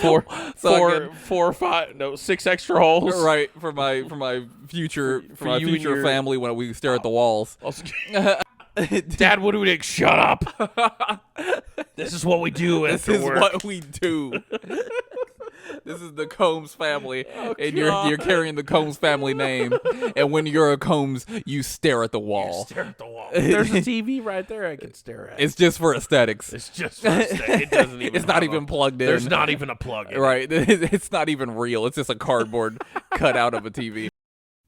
4 or 5, no, 6 extra holes. Right, for my future family when we stare at the walls. Dad Woodwick, shut up. This is what we do after work. This is what we do. This is the Combs family, and you're carrying the Combs family name. And when you're a Combs, you stare at the wall. You stare at the wall. There's a TV right there I can stare at. It's just for aesthetics. It's just for aesthetics. It doesn't even. It's not even plugged in. There's not even a plug in. Right. It's not even real. It's just a cardboard cutout of a TV.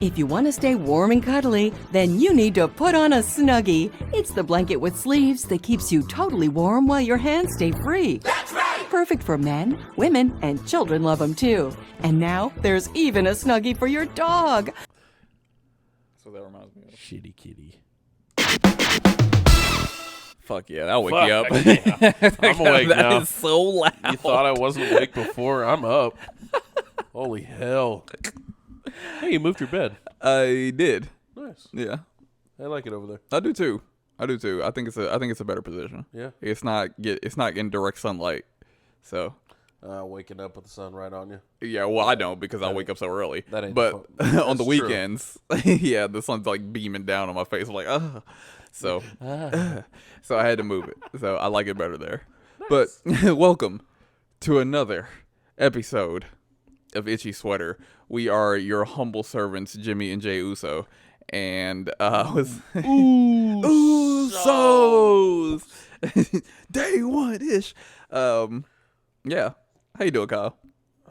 If you want to stay warm and cuddly, then you need to put on a Snuggie. It's the blanket with sleeves that keeps you totally warm while your hands stay free. That's right! Perfect for men, women, and children love them too. And now there's even a Snuggie for your dog. So that reminds me of Shitty kitty. Fuck yeah, that'll wake you up. Yeah. I'm awake now. That is so loud. You thought I wasn't awake before? I'm up. Holy hell. Hey, you moved your bed. I did. Nice. Yeah. I like it over there. I do too. I think it's a better position. Yeah. It's not getting direct sunlight. So waking up with the sun right on you. yeah, well I don't because I wake up so early. That ain't but on the true. weekends, yeah, the sun's like beaming down on my face. I'm like, so so I had to move it. So I like it better there. Nice. But welcome to another episode of Itchy Sweater. We are your humble servants, Jimmy and Jay Uso, and Usos day one ish. Yeah. How you doing, Kyle?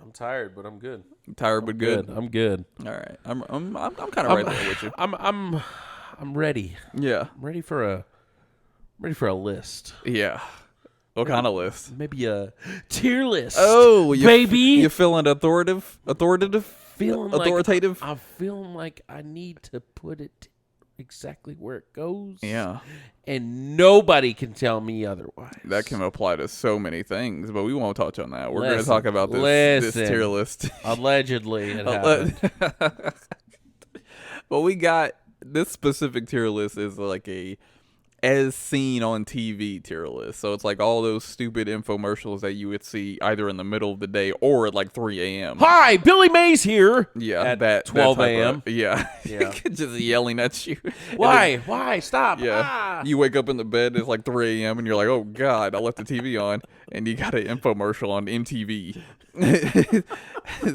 I'm tired, but I'm good. Tired but good. I'm good. All right. I'm kind of right there with you. I'm ready. Yeah. I'm ready for a list. Yeah. What kind of list? Maybe a tier list. Oh, baby. You feeling authoritative? Authoritative? I'm feeling like I need to put it exactly where it goes. Yeah. And nobody can tell me otherwise. That can apply to so many things, but we won't touch on that. We're going to talk about this tier list. Allegedly, it happened. Well, we got this specific tier list is like a as seen on TV tier list. So it's like all those stupid infomercials that you would see either in the middle of the day or at like 3 a.m. Hi, Billy Mays here. Yeah, at 12 a.m. Yeah. Just yelling at you. Why? Why? Stop. Yeah. Ah. You wake up in the bed, it's like 3 a.m. and you're like, oh God, I left the TV on. And you got an infomercial on MTV.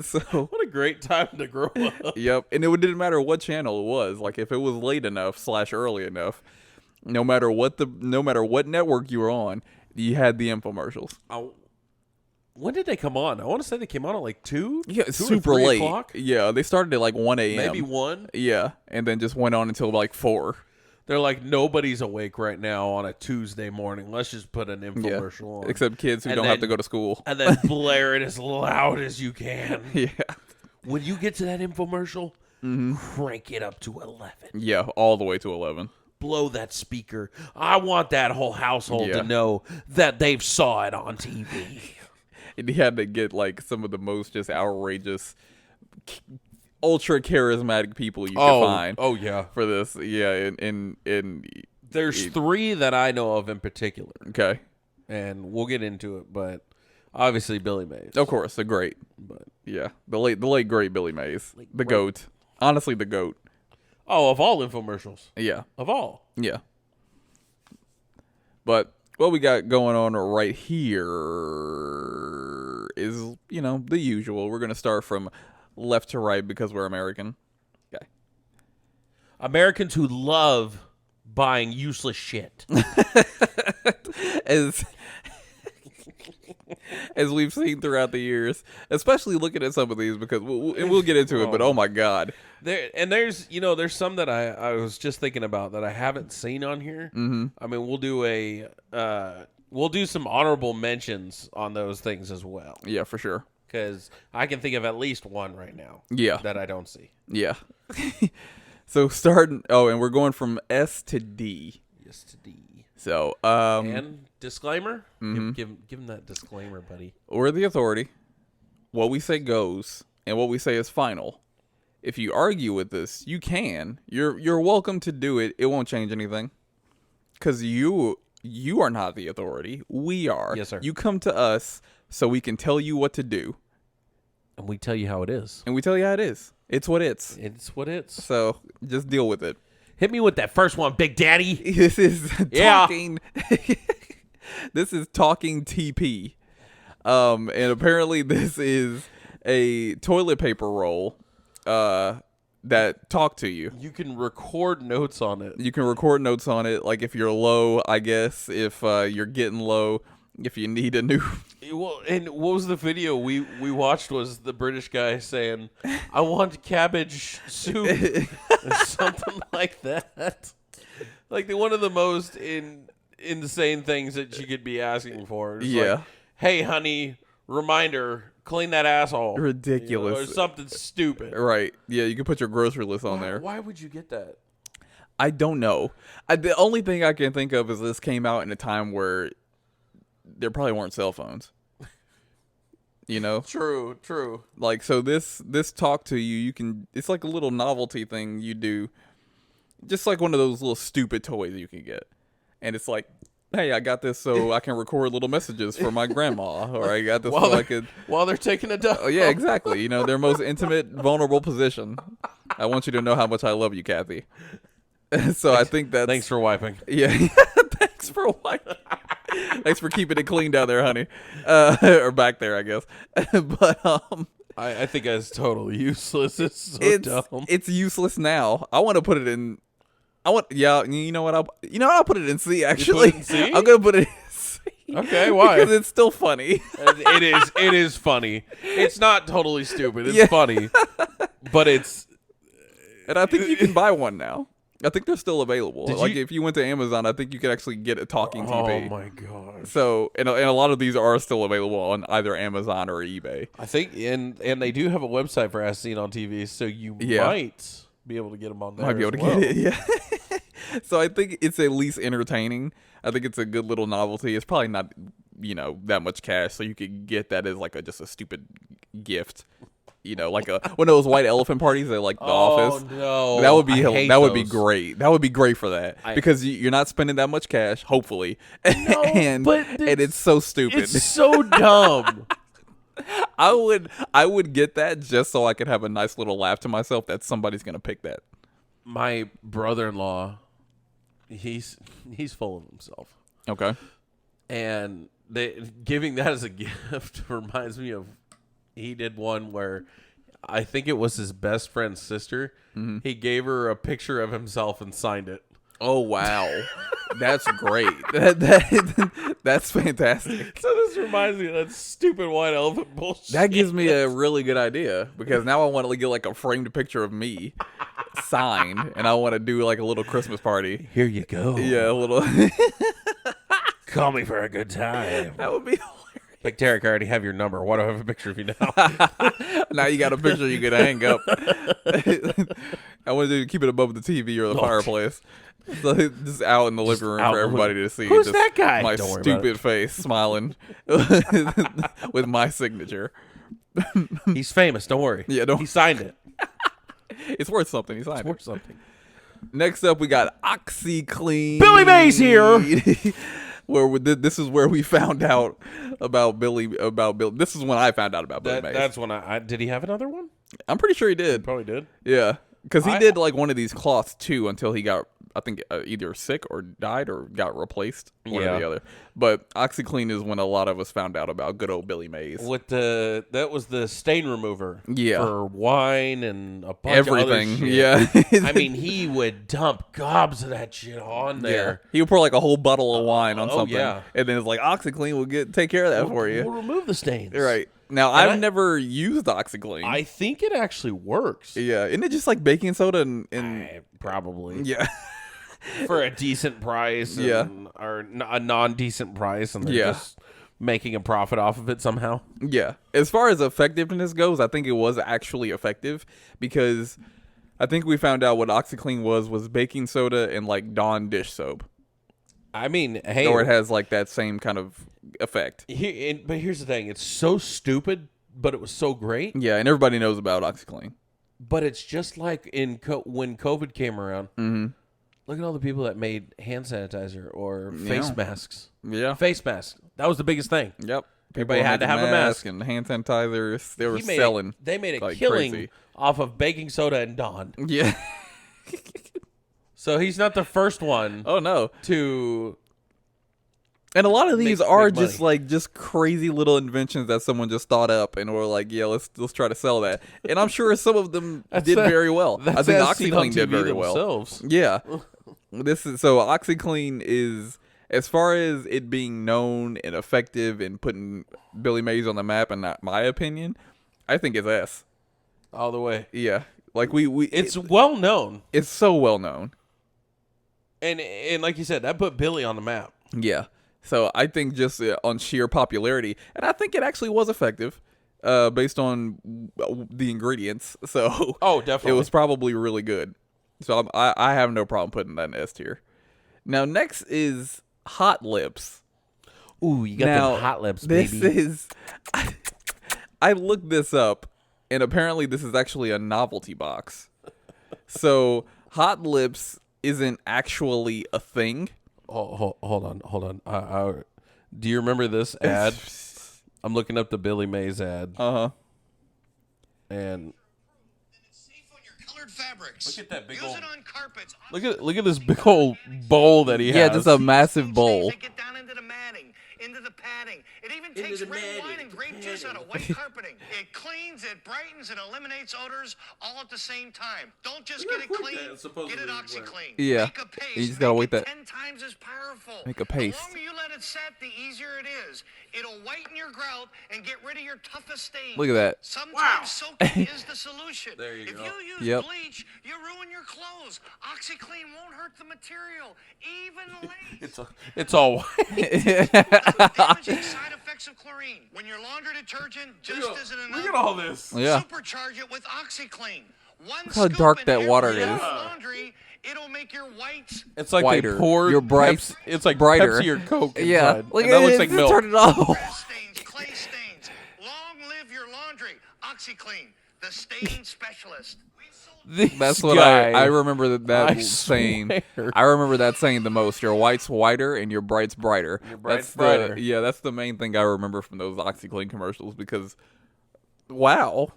So what a great time to grow up. Yep. And it didn't matter what channel it was. Like if it was late enough / early enough, no matter what network you were on, you had the infomercials. When did they come on? I want to say they came on at like 2? Yeah, 2 super or 3 late. o'clock? Yeah, they started at like 1 a.m. Maybe 1? Yeah, and then just went on until like 4. They're like, nobody's awake right now on a Tuesday morning. Let's just put an infomercial on. Except kids who don't have to go to school. And then blare it as loud as you can. Yeah. When you get to that infomercial, crank it up to 11. Yeah, all the way to 11. Blow that speaker. I want that whole household to know that they've saw it on TV. And he had to get like some of the most just outrageous, ultra charismatic people you could find. Oh yeah, for this. Yeah, in there's 3 that I know of in particular. Okay, and we'll get into it, but obviously Billy Mays, of course, the great. But yeah, the late great Billy Mays, the GOAT. Honestly, the GOAT. Oh, of all infomercials. Yeah. Of all. Yeah. But what we got going on right here is, the usual. We're going to start from left to right because we're American. Okay. Americans who love buying useless shit. As we've seen throughout the years, especially looking at some of these because we'll get into it, but oh my God. There's some that I was just thinking about that I haven't seen on here. Mm-hmm. I mean, we'll do some honorable mentions on those things as well. Yeah, for sure. Because I can think of at least one right now. Yeah. That I don't see. Yeah. So starting, and we're going from S to D. S to D. So, and disclaimer? Mm-hmm. Give him that disclaimer, buddy. We're the authority. What we say goes, and what we say is final. If you argue with this, you can. You're welcome to do it. It won't change anything. Because you are not the authority. We are. Yes, sir. You come to us so we can tell you what to do. And we tell you how it is. And we tell you how it is. It's what it's. It's what it's. So just deal with it. Hit me with that first one, Big Daddy. This is talking. This is talking TP. And apparently this is a toilet paper roll that talk to you. You can record notes on it. You can record notes on it, like if you're low, I guess, if you're getting low, if you need a new... Well, and what was the video we watched was the British guy saying, I want cabbage soup, or something like that. Like one of the most insane things that you could be asking for. It's like, hey, honey, reminder, clean that asshole. Ridiculous. Or something stupid. Right. Yeah, you can put your grocery list on there. Why would you get that? I don't know. The only thing I can think of is this came out in a time where there probably weren't cell phones. You know? True. Like, so this talk to you can, it's like a little novelty thing you do. Just like one of those little stupid toys you can get. And it's like, hey, I got this so I can record little messages for my grandma. Or I got this so I could... While they're taking a dump. Oh, yeah, exactly. You know, their most intimate, vulnerable position. I want you to know how much I love you, Kathy. So I think that's... Thanks for wiping. Yeah. Thanks for wiping. Thanks for keeping it clean down there, honey. Or back there, I guess. But I think that's totally useless. It's so dumb. It's useless now. I want to put it in. You know what? I'll put it in C. Actually, in C? I'm gonna put it in C. Okay, why? Because it's still funny. It is funny. It's not totally stupid. It's funny, but it's. And I think you can buy one now. I think they're still available. If you went to Amazon, I think you could actually get a talking TV. Oh my gosh! So, and a lot of these are still available on either Amazon or eBay. I think, and they do have a website for As Seen on TV, so you might be able to get them on there. Might be able to get it, yeah. So I think it's at least entertaining. I think it's a good little novelty. It's probably not, that much cash, so you could get that as like just a stupid gift. Like one of those white elephant parties at like the office. No, that would be would be great. That would be great for that because you're not spending that much cash, hopefully. No, and it's so stupid. It's so dumb. I would get that just so I could have a nice little laugh to myself that somebody's gonna pick that. My brother-in-law, he's full of himself. Okay, and giving that as a gift reminds me of. He did one where I think it was his best friend's sister. Mm-hmm. He gave her a picture of himself and signed it. Oh, wow. That's great. That's fantastic. So this reminds me of that stupid white elephant bullshit. That gives me a really good idea because now I want to get like a framed picture of me signed and I want to do like a little Christmas party. Here you go. Yeah, a little. Call me for a good time. That would be hilarious. Like, Derek, I already have your number. Why do I have a picture of you now? Now you got a picture you can hang up. I want to keep it above the TV or the fireplace. So just out in the living room for everybody to see. Who's that guy? My stupid face smiling with my signature. He's famous. Don't worry. Yeah, He signed it. It's worth something. He signed it. It's worth something. Next up, we got OxyClean. Billy Mays here. This is where we found out about Billy. This is when I found out about Billy Mays. That's when did he have another one? I'm pretty sure he did. He probably did. Yeah, because he did like one of these cloths too until he got, I think, either sick or died or got replaced. One or the other. But OxyClean is when a lot of us found out about good old Billy Mays. That was the stain remover. Yeah. For wine and a bunch everything. Of other shit. Yeah. I mean, he would dump gobs of that shit on there. Yeah. He would pour like a whole bottle of wine on something. Yeah. And then it's like OxyClean will take care of that for you. We'll remove the stains. Right. Now, I've never used OxyClean. I think it actually works. Yeah. Isn't it just like baking soda and probably. Yeah. For a decent price. Or a non-decent price. And they're just making a profit off of it somehow. Yeah. As far as effectiveness goes, I think it was actually effective because I think we found out what OxyClean was baking soda and like Dawn dish soap. I mean, hey. Or it has like that same kind of effect. But here's the thing. It's so stupid, but it was so great. Yeah, and everybody knows about OxyClean. But it's just like when COVID came around. Mm-hmm. Look at all the people that made hand sanitizer or face masks. Yeah. Face masks. That was the biggest thing. Yep. Everybody were had to making have a mask. and hand sanitizers. They were He made selling. They made a like killing crazy. off of baking soda and Dawn. Yeah. So he's not the first one Oh no. to. And a lot of these Make are money. just crazy little inventions that someone just thought up and were like, yeah, let's try to sell that. And I'm sure some of them did very well. I think as seen on OxyClean did TV very well. themselves. Yeah. OxyClean is, as far as it being known and effective in putting Billy Mays on the map, and not my opinion, I think it's S. All the way. Yeah. Like It's well known. it's so well known. And like you said, that put Billy on the map. Yeah. So I think just on sheer popularity, and I think it actually was effective, based on the ingredients. So Oh, definitely. it was probably really good. So I have no problem putting that in S tier. Now next is Hot Lips. Ooh, you got Now, them hot lips, this baby. is. I looked this up, and apparently this is actually a novelty box. So Hot Lips isn't actually a thing. Oh, hold on. Do you remember this ad? I'm looking up the Billy Mays ad, Uh-huh. and It's safe on your colored fabrics. Look at that big Use old- it on carpets. look at this big old bowl that he Yeah, has. just a massive bowl. They get down into the matting, into the padding. It even Into takes the red matting, wine and grape juice out of white carpeting. It cleans, it brightens, and eliminates odors all at the same time. Don't just get it Look clean, that, supposedly get it work. OxyClean. Yeah. Make a paste. You just gotta make wait it that- 10 times as powerful. Make a paste. The longer you let it set, the easier it is. It'll whiten your grout and get rid of your toughest stains. Look at that. Sometimes soaking is the solution. There you if go. you use Yep. bleach, you ruin your clothes. OxyClean won't hurt the material, even lace. It's all white. The damaging side effects of chlorine. When your laundry detergent just isn't enough, Look at all this. Yeah. supercharge it with OxyClean. One how scoop dark in that every water load is. of laundry, it'll make your whites It's like Whiter. they poured You're bright- Pepsi, it's like brighter. Pepsi or Coke inside. Yeah. And that looks like just milk. turn it off. grass stains, clay stains. Long live your laundry. OxyClean, the stain specialist. This That's what guy, I remember that I saying. swear. I remember that saying the most. Your white's whiter and your bright's brighter. Your bright's that's brighter. that's the main thing I remember from those OxyClean commercials because, wow.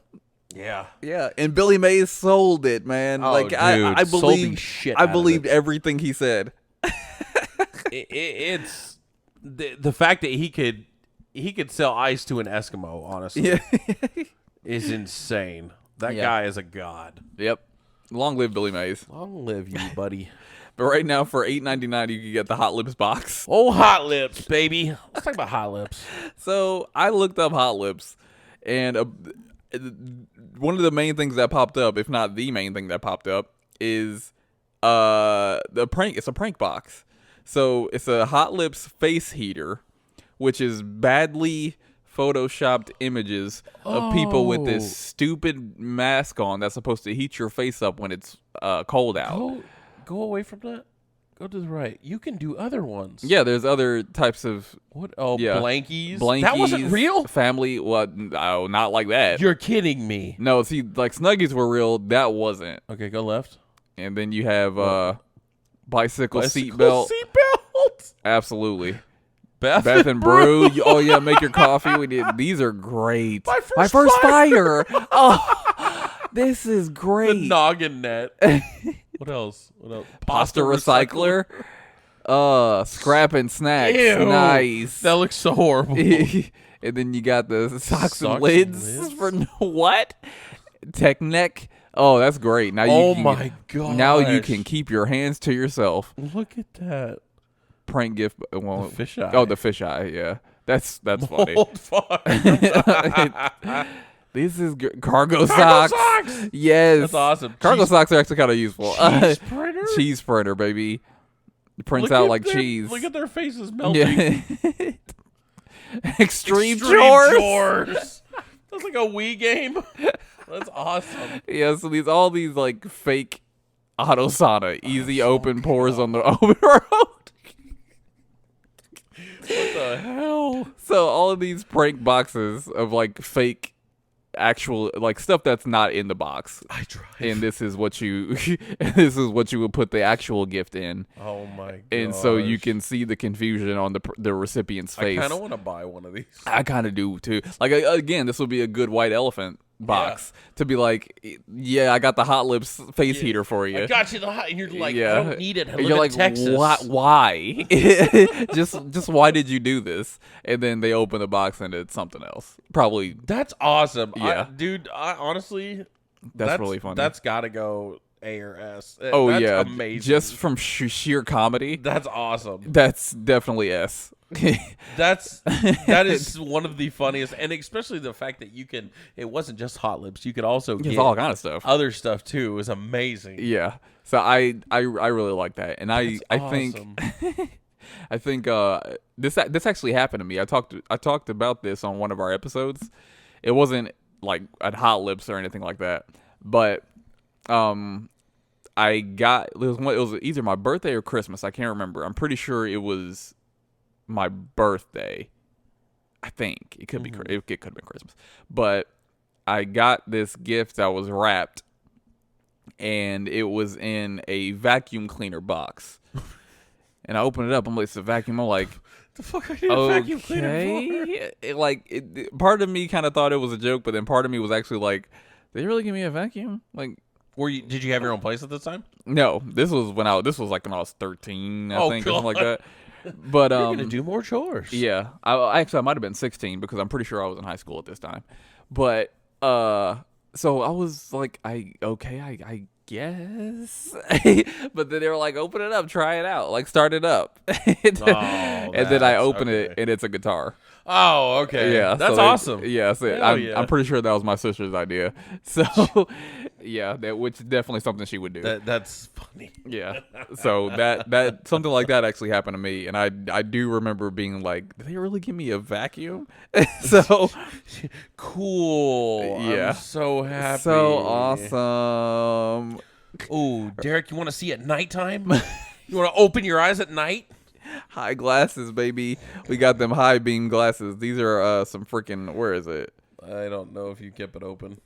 Yeah. Yeah, and Billy Mays sold it, man. Oh, like dude, I sold the believed shit I out of believed it. everything he said. It's the fact that he could sell ice to an Eskimo, honestly, Yeah. is insane. That Yeah. guy is a god. Yep. Long live Billy Mays. Long live you, buddy. But right now for $8.99 you can get the Hot Lips box. Oh, Hot Lips, baby. Let's talk about Hot Lips. So I looked up Hot Lips, and one of the main things that popped up, if not the main thing that popped up, is the prank. It's a prank box. So it's a Hot Lips face heater, which is badly photoshopped images of people with Oh. this stupid mask on that's supposed to heat your face up when it's cold out. Go away from that. Go to the right. You can do other ones. Yeah, there's other types of What? Oh, Yeah. blankies. blankies. That wasn't real. Family, what? No, not like that. You're kidding me. No, see, like Snuggies were real. That wasn't. Okay, go left. And then you have bicycle seat Bicycle belt. seatbelt. Absolutely. Bath, Bath and Brew. Oh yeah, make your coffee. We did. These are great. My first fire. Oh, this is The great. noggin net. What else? What else? Pasta recycler. Scrap and snacks. Ew. Nice. That looks so horrible. And then you got the socks and Socks lids, and lids? for what? Neck. Oh, that's great. Now Oh you can, my god. Now you can keep your hands to yourself. Look at that. Prank gift. Well, The fisheye. Oh, the fisheye. Yeah, that's funny. Old fuck. This is cargo socks. socks! Yes, That's awesome. Cargo Cheese- socks are actually kind of useful. Cheese printer? Cheese printer, baby. It prints Look out at like their- cheese. Look at their faces melting. Yeah. Extreme Chores. chores. That's like a Wii game. That's awesome. Yeah, so all these like fake auto sauna, easy open pours on the open road. What the hell? So all of these prank boxes of like fake actual like stuff that's not in the box. I drive. And this is what you this is what you would put the actual gift in. Oh my god! And so you can see the confusion on the recipient's face. I kind of want to buy one of these. I kind of do too. Like again, this would be a good white elephant box to be like, yeah, I got the Hot Lips face heater for you. I got you the hot, and you're like, Yeah. I don't need it. I And live you're in like, Texas. why? just why did you do this? And then they open the box and it's something else. Probably That's awesome. Yeah. Dude, honestly, that's really funny. That's got to go A or S. oh That's yeah, amazing. just from sheer comedy. That's awesome. That's definitely S. That is one of the funniest, and especially the fact that you can. It wasn't just Hot Lips. You could also It's get all kind of stuff. other stuff too. Is amazing. Yeah. So I really like that, and I think Awesome. I think this actually happened to me. I talked about this on one of our episodes. It wasn't like at Hot Lips or anything like that, but I got it was either my birthday or Christmas. I can't remember. I'm pretty sure it was my birthday. I think it could be it could have been Christmas, but I got this gift that was wrapped, and it was in a vacuum cleaner box. And I opened it up. I'm like, it's a vacuum. I'm like, The fuck are you a vacuum cleaner for? Part of me kind of thought it was a joke, but then part of me was actually like, did they really give me a vacuum? Like, Did you have your own place at this time? no, this was when I was 13, I think, or something like God. that. But You're gonna do more chores. yeah, I might have been 16 because I'm pretty sure I was in high school at this time. But so I was like, I guess. But then they were like, open it up, try it out, like start it up. And then I open it and it's a guitar. Oh, okay. Yeah, That's so awesome. Yeah, so Hell yeah. I'm pretty sure that was my sister's idea. So yeah, which is definitely something she would do. That's funny. Yeah. So that something like that actually happened to me, and I do remember being like, did they really give me a vacuum? So Cool. Yeah. I'm so happy. so awesome. Ooh, Derek, you want to see at nighttime? You want to open your eyes at night? High glasses, baby. We got them high beam glasses. These are some freaking, where is it? I don't know if you kept it open.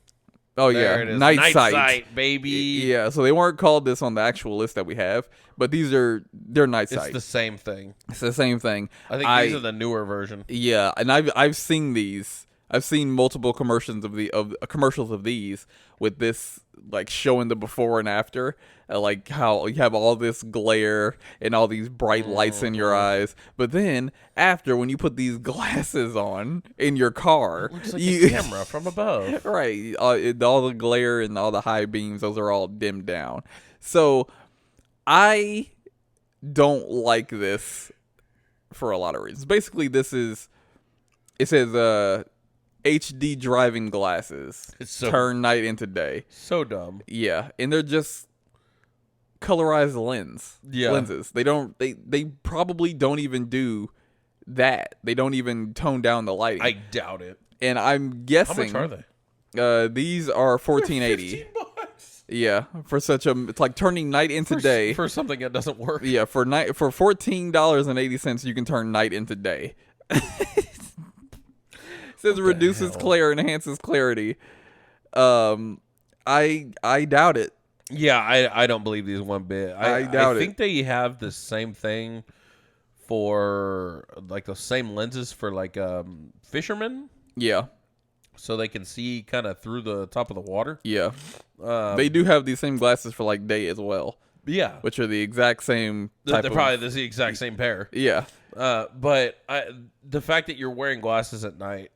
Oh There yeah, it is. night sight. baby. Yeah, so they weren't called this on the actual list that we have, but they're night It's sight. the same thing. It's the same thing. I think these are the newer version. Yeah, and I've seen these. I've seen multiple commercials of these with this, like, showing the before and after, like how you have all this glare and all these bright lights in your eyes, but then after, when you put these glasses on in your car, Looks like a camera from above. right, all the glare and all the high beams, those are all dimmed down. So I don't like this for a lot of reasons. Basically, it says HD driving glasses turn night into day. So dumb. Yeah, and they're just colorized lenses. They probably don't even do that. They don't even tone down the lighting. I doubt it. And I'm How guessing much are they? these are $14.80. $15 Yeah, for it's like turning night into day. for something that doesn't work. Yeah, for $14.80 you can turn night into day. Says reduces hell? glare, enhances clarity. I doubt it. Yeah, I don't believe these one bit. I doubt I think they have the same thing for, like, the same lenses for, like, fishermen, Yeah, so they can see kind of through the top of the water. yeah. They do have these same glasses for, like, day as well, Yeah, which are the exact same type they're of. probably the exact same pair. Yeah, But the fact that you're wearing glasses at night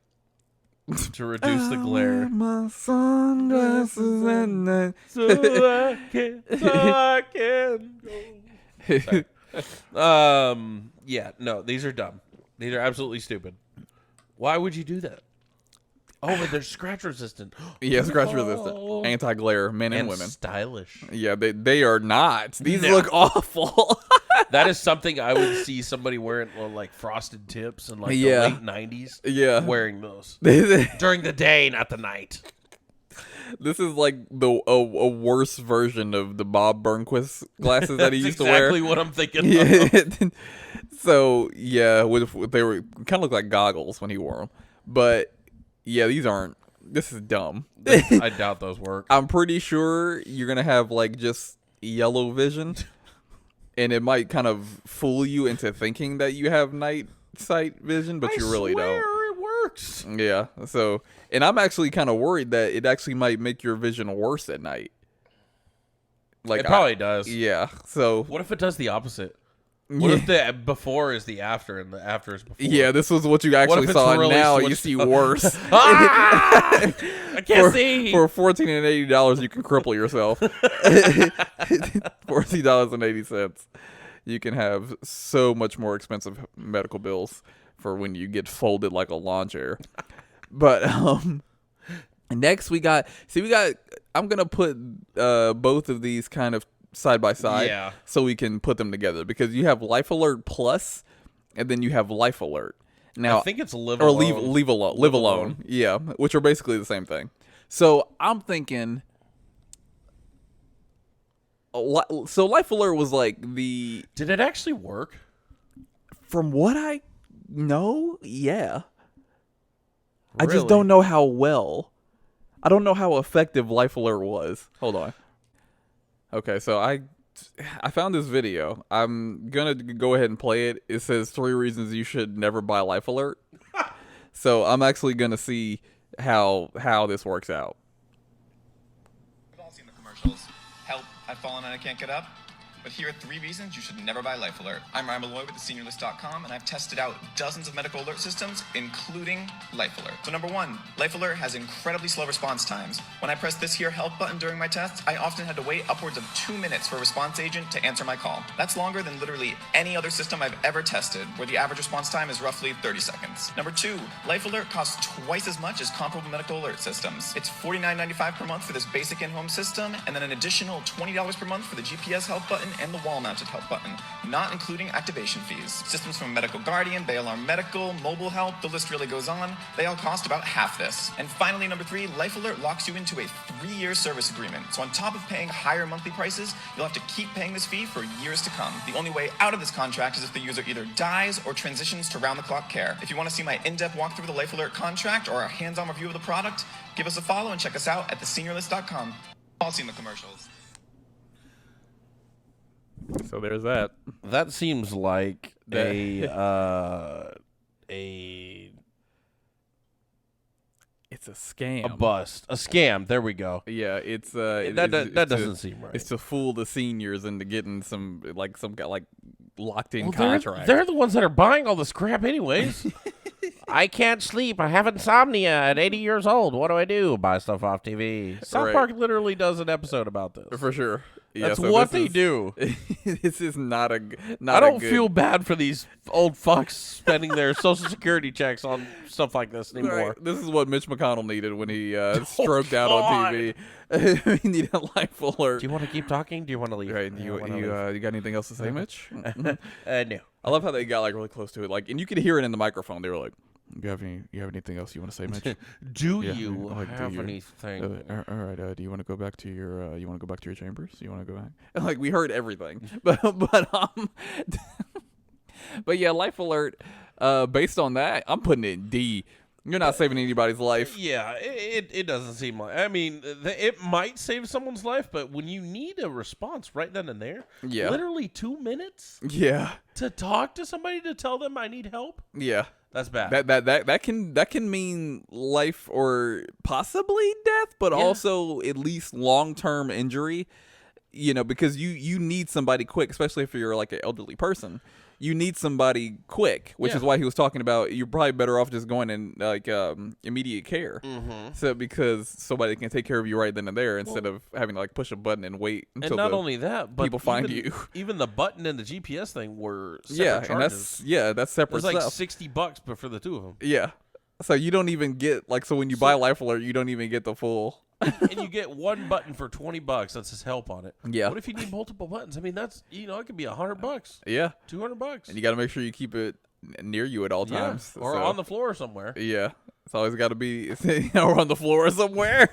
to reduce the glare. my sunglasses at night. So I can go. Yeah, no, these are dumb. These are absolutely stupid. Why would you do that? Oh, but they're scratch resistant. Yeah, scratch resistant, anti-glare, men and women. Stylish. Yeah, they are not. These No. look awful. That is something I would see somebody wearing on, like, frosted tips in, like, Yeah. the late 90s. Yeah. Wearing those. This During the day, not the night. is like a worse version of the Bob Burnquist glasses that he That's used to wear. exactly what I'm thinking of. Yeah. So yeah, they were kind of look like goggles when he wore them. But yeah, these aren't this is dumb. I doubt those work. I'm pretty sure you're gonna have like just yellow vision, and it might kind of fool you into thinking that you have night sight vision, but you really don't. It works. Yeah. So, and I'm actually kind of worried that it actually might make your vision worse at night. Like It probably does. Yeah. So What if it does the opposite? What if the before is the after and the after is before? yeah, this was what you actually it's saw. And really now you switched see up? worse. I can't see. For $14 and $80, you can cripple yourself. $14.80. You can have so much more expensive medical bills for when you get folded like a lawn chair. But next we got. I'm gonna put both of these kind of side by side, Yeah. so we can put them together because you have Life Alert Plus, and then you have Life Alert. Now I think it's live or alone. live alone. Yeah, which are basically the same thing. So I'm thinking. So Life Alert was like the. Did it actually work? From what I know, yeah. I just Really? don't know how well. I don't know how effective Life Alert was. Hold on. Okay, so I found this video. I'm gonna go ahead and play it. It says 3 reasons you should never buy Life Alert. So I'm actually gonna see how this works out. We've all seen the commercials. Help, I've fallen and I can't get up. But here are 3 reasons you should never buy Life Alert. I'm Ryan Malloy with theseniorlist.com, and I've tested out dozens of medical alert systems, including Life Alert. So number 1, Life Alert has incredibly slow response times. When I pressed this here help button during my tests, I often had to wait upwards of 2 minutes for a response agent to answer my call. That's longer than literally any other system I've ever tested, where the average response time is roughly 30 seconds. Number 2, Life Alert costs twice as much as comparable medical alert systems. It's $49.95 per month for this basic in-home system, and then an additional $20 per month for the GPS help button and the wall-mounted help button, not including activation fees. Systems from Medical Guardian, Bay Alarm Medical, Mobile Help, the list really goes on. They all cost about half this. And finally, number 3, Life Alert locks you into a 3-year service agreement. So on top of paying higher monthly prices, you'll have to keep paying this fee for years to come. The only way out of this contract is if the user either dies or transitions to round-the-clock care. If you want to see my in-depth walkthrough of the Life Alert contract or a hands-on review of the product, give us a follow and check us out at theseniorlist.com. All seen the commercials. So there's that. That seems like a It's a scam. bust, a scam. There we go. Yeah, it's That doesn't seem right. It's to fool the seniors into getting some locked in Well, contract. they're the ones that are buying all this crap anyways. I can't sleep. I have insomnia at 80 years old. What do I do? Buy stuff off TV. South Right. Park literally does an episode about this. For sure. Yeah, That's so what this they is- do. This is not a I don't feel bad for these old fucks spending their Social Security checks on stuff like this anymore. Right. This is what Mitch McConnell needed when he stroked out on TV. He needed a Life Alert. Do you want to keep talking? Do you want to leave? Right, you got anything else to say, Mitch? No. I love how they got like really close to it, like, and you could hear it in the microphone. They were like, "You have anything else you want to say, Mitch? Do Yeah, you like, do have you- anything? all right. Do you want to go back to your? You want to go back to your chambers? You want to go back? And, like, we heard everything, but but yeah, Life Alert. Based on that, I'm putting it in D. You're not saving anybody's life. Yeah, it doesn't seem like. I mean, it might save someone's life, but when you need a response right then and there, Yeah. literally 2 minutes Yeah, to talk to somebody to tell them I need help, yeah. that's bad. That can mean life or possibly death, but Yeah. also at least long-term injury. You know, because you need somebody quick, especially if you're like an elderly person. You need somebody quick, which Yeah. is why he was talking about you're probably better off just going in like immediate care. Mm-hmm. So because somebody can take care of you right then and there instead of having to like push a button and wait until And not the, only that, but people find even, you. Even the button and the GPS thing were separate yeah, charges. and that's It separate was like stuff. $60 but for the two of them. Yeah. So you don't even get like when you buy Life Alert, you don't even get the full. And you get one button for $20 that says help on it. Yeah. What if you need multiple buttons? I mean, that's it could be $100, Yeah. $200, And you got to make sure you keep it near you at all yeah, times. or So, on the floor somewhere. yeah. It's always got to be or on the floor somewhere.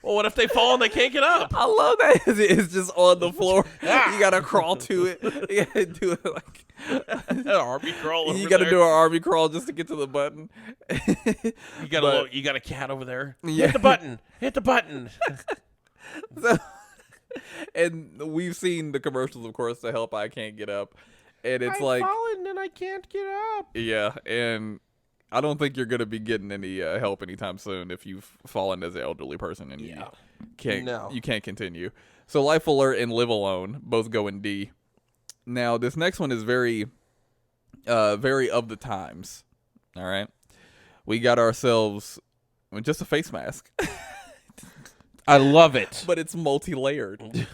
Well, what if they fall and they can't get up? I love that. It's just on the floor. You got to crawl to it. You got to do it like Army crawl over You got to there. do an army crawl just to get to the button. You got a cat over there. Yeah. Hit the button. Hit the button. So, and we've seen the commercials, of course, to help I Can't Get Up. And it's like, fallen and I can't get up. yeah, and I don't think you're going to be getting any help anytime soon if you've fallen as an elderly person and you can't continue. So Life Alert and Live Alone both go in D. Now, this next one is very of the times. All right. We got ourselves just a face mask. I love it. But it's multi-layered.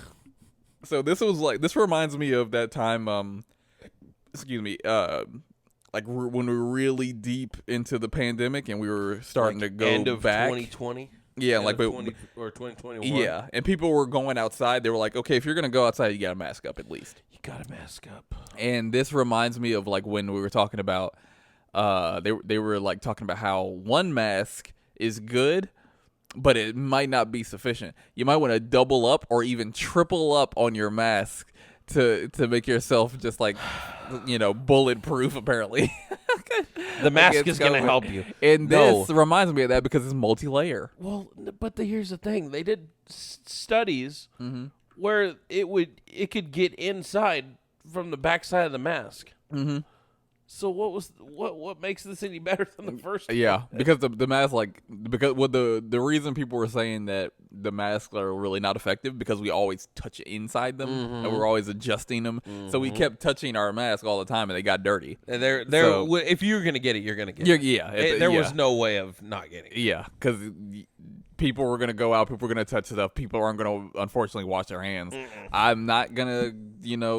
So this reminds me of that time, like when we were really deep into the pandemic and we were starting to go end of back. 2020. Yeah, End like of 20 or 2021. Yeah, and people were going outside. They were like, okay, if you're gonna go outside, you got to mask up at least. You gotta mask up. And this reminds me of like when we were talking about, they were like talking about how one mask is good, but it might not be sufficient. You might want to double up or even triple up on your mask to make yourself just like, bulletproof. Apparently, The mask Against is gonna COVID. help you. And No. this reminds me of that because it's multi-layer. Well, but here's the thing: they did studies Mm-hmm. where it could get inside from the backside of the mask. Mm-hmm. So what makes this any better than the first? one? Yeah, because the mask, the reason people were saying that the masks are really not effective because we always touch inside them and we're always adjusting them. So we kept touching our mask all the time and they got dirty. And they're So- if you're gonna get it, you're gonna get Yeah, it. yeah, There yeah. was no way of not getting it. Yeah, because people were gonna go out, people were gonna touch stuff, people aren't gonna unfortunately wash their hands. I'm not gonna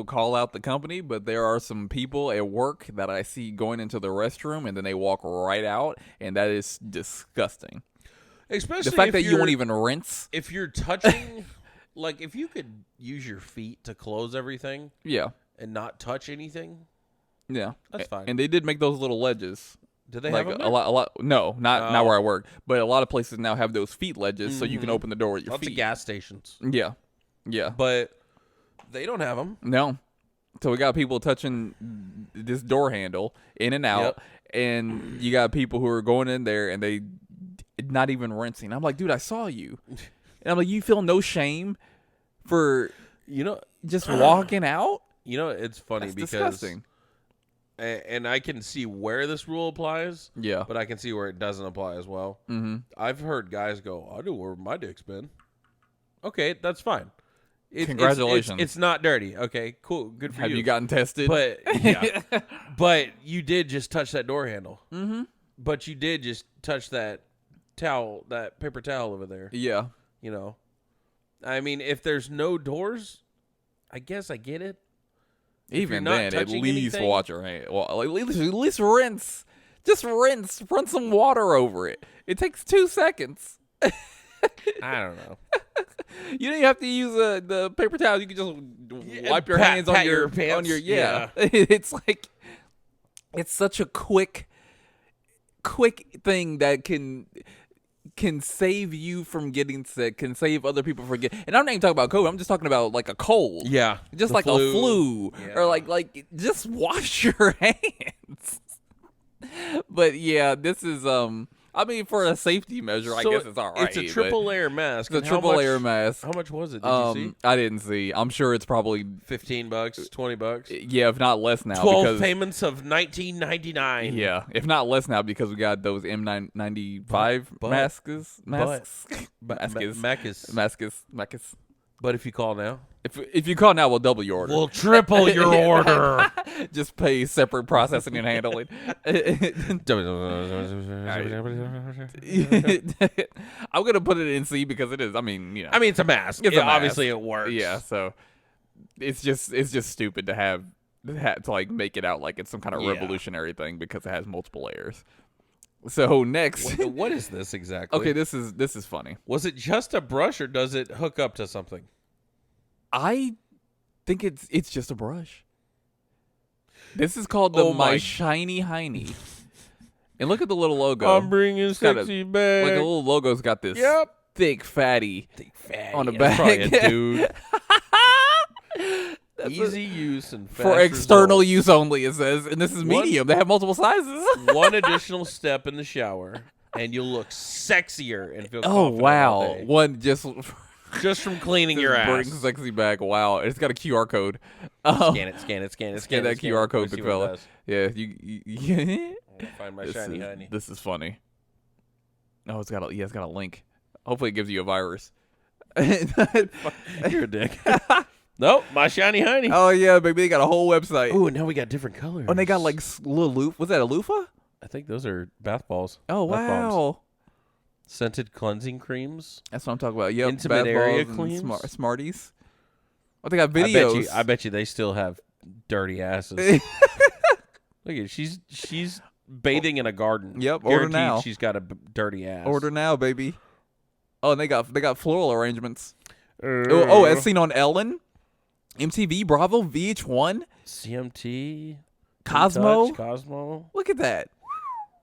call out the company, but there are some people at work that I see going into the restroom and then they walk right out, and that is disgusting. Especially The fact if that you you're- won't even rinse. if you're touching, like if you could use your feet to close everything Yeah, and not touch anything, yeah, That's fine. And they did make those little ledges. do they Like have them a lot. No, not Oh. where I work, but a lot of places now have those feet ledges, so you can open the door with your Lots of feet. gas stations, Yeah, yeah. but they don't have them. No. So we got people touching this door handle in and out, and you got people who are going in there and they not even rinsing. I'm like, dude, I saw you. And I'm like, you feel no shame for just walking out? It's funny That's because disgusting. and I can see where this rule applies. Yeah. But I can see where it doesn't apply as well. Mm-hmm. I've heard guys go, I know where my dick's been. Okay, that's fine. Congratulations. It's not dirty. Okay, cool. Good for Have you. you gotten tested? But yeah, but you did just touch that door handle. Mm-hmm. But you did just touch that towel, that paper towel over there. Yeah. I mean, if there's no doors, I guess I get it. Even not then, at touching least anything- watch your hand. Well, at least rinse. Just rinse. Run some water over it. It takes 2 seconds. I don't know. You don't even have to use the paper towel. You can just wipe your hands pat on your pants. yeah. It's like it's such a quick thing that can save you from getting sick, can save other people from getting. And I'm not even talking about COVID. I'm just talking about like a cold. Yeah, Just the like a flu Yeah. or like just wash your hands. But yeah, this is I mean, for a safety measure, I So guess it's all right. It's a triple layer mask. It's a and how triple layer much- mask. How much was it? Did you see? I didn't see. I'm sure it's probably $15, $20. yeah, if not less now. 12 because, payments of $19.99. Yeah, if not less now because we got those M95 masks. Masks. But if you call now, If you call now, we'll double your order. we'll triple your order. Just pay separate processing and handling. I'm gonna put it in C because it is. I mean, I mean, it's a mask. It's a mask. Obviously, it works. Yeah, so it's just stupid to have to like make it out like it's some kind of Yeah. revolutionary thing because it has multiple layers. So next, What is this exactly? okay, this is funny. Was it just a brush or does it hook up to something? I think it's just a brush. This is called the Oh my- My Shiny Hiney. And look at the little logo. I'm bringing It's got sexy Like back. the little logo's got this thick fatty Thick fatty. on the That's probably back. a dude. Easy use and for fast external results. use only, it says. And this is medium. They have multiple sizes. One additional step in the shower, and you'll look sexier and feel Oh, confident wow. all day. One just Just from cleaning your brings ass. sexy back. Wow. It's got a QR code. Scan it, scan it, scan it, Scan that QR code, Let me big see what it fella. does. Yeah, you I'm gonna find my shiny honey. This is funny. Oh, it's got a link. Hopefully it gives you a virus. You're a dick. Nope, my shiny honey. Oh yeah, baby, they got a whole website. Oh, and now we got different colors. Oh, and they got like little loofah. Was that a loofah? I think those are bath balls. Oh Bath bombs. wow, Scented cleansing creams. that's what I'm talking about. Yep, Intimate bath area balls cleans? and Smarties. Oh, they got videos. I bet you they still have dirty asses. Look at she's bathing in a garden. Yep, order Guaranteed now. She's got a dirty ass. Order now, baby. Oh, and they got floral arrangements. Oh, as seen on Ellen, MTV, Bravo, VH1, CMT, Cosmo. Touch, Cosmo. Look at that.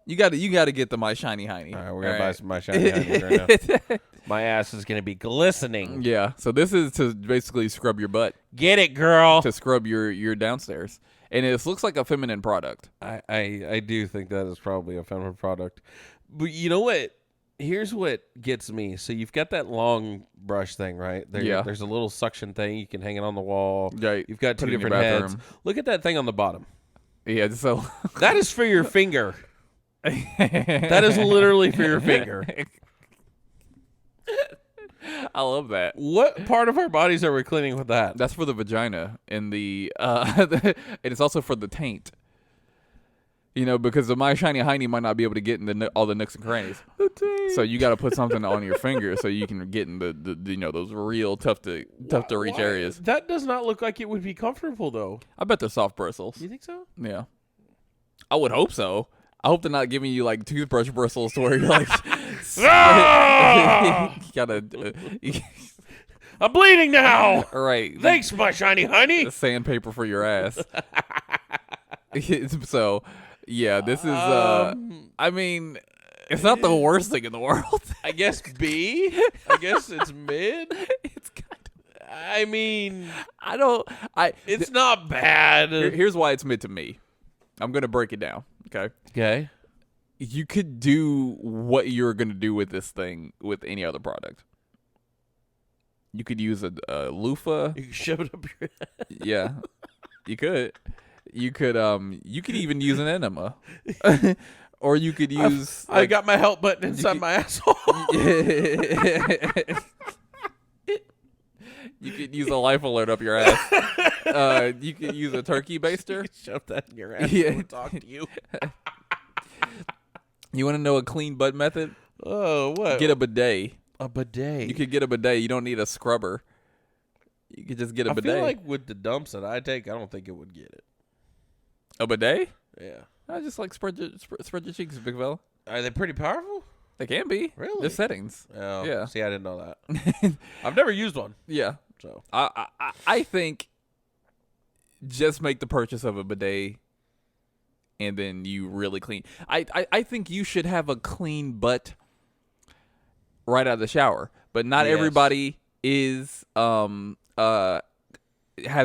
You got to get the My Shiny Hiney. All right, we're gonna buy some my shiny honey right now. My ass is gonna be glistening. Yeah, so this is to basically scrub your butt, Get it, girl. to scrub your downstairs, and it looks like a feminine product. I do think that is probably a feminine product. But you know what? Here's what gets me. So you've got that long brush thing, right? Yeah. There's a little suction thing. You can hang it on the wall. Right. You've got two Put it in your different heads. bathroom. Look at that thing on the bottom. Yeah, so That is for your finger. That is literally for your finger. I love that. What part of our bodies are we cleaning with that? That's for the vagina and the and it's also for the taint. You know, because the My Shiny Hiney might not be able to get in all the nooks and crannies. So you got to put something on your finger so you can get in the you know, those real tough to reach Why? areas. That does not look like it would be comfortable, though. I bet they're soft bristles. You think so? Yeah, I would hope so. I hope they're not giving you like toothbrush bristles to where you're like, you gotta, I'm bleeding now. right? Thanks, my shiny honey. Sandpaper for your ass. So, yeah, this is. I mean, it's not the worst thing in the world. I guess B. I guess it's mid. It's kind of. I mean, It's not bad. here's why it's mid to me. I'm gonna break it down. Okay. Okay. You could do what you're gonna do with this thing with any other product. You could use a loofah. You can shove it up your Yeah, you could. You could even use an enema, or you could use. I got my help button inside my asshole. You could use a life alert up your ass. You could use a turkey baster. Shove that in your ass. Yeah. Yeah. Talk to you. You want to know a clean butt method? Oh, what? Get a bidet. a bidet. You could get a bidet. You don't need a scrubber. You could just get a I bidet. feel like with the dumps that I take, I don't think it would get it. A bidet? Yeah. I just like spread your cheeks, big fella. Are they pretty powerful? They can be. Really? There's settings. Oh, Yeah. See, I didn't know that. I've never used one. Yeah. So I think just make the purchase of a bidet and then you really clean. I think you should have a clean butt right out of the shower, but not Yes. everybody is has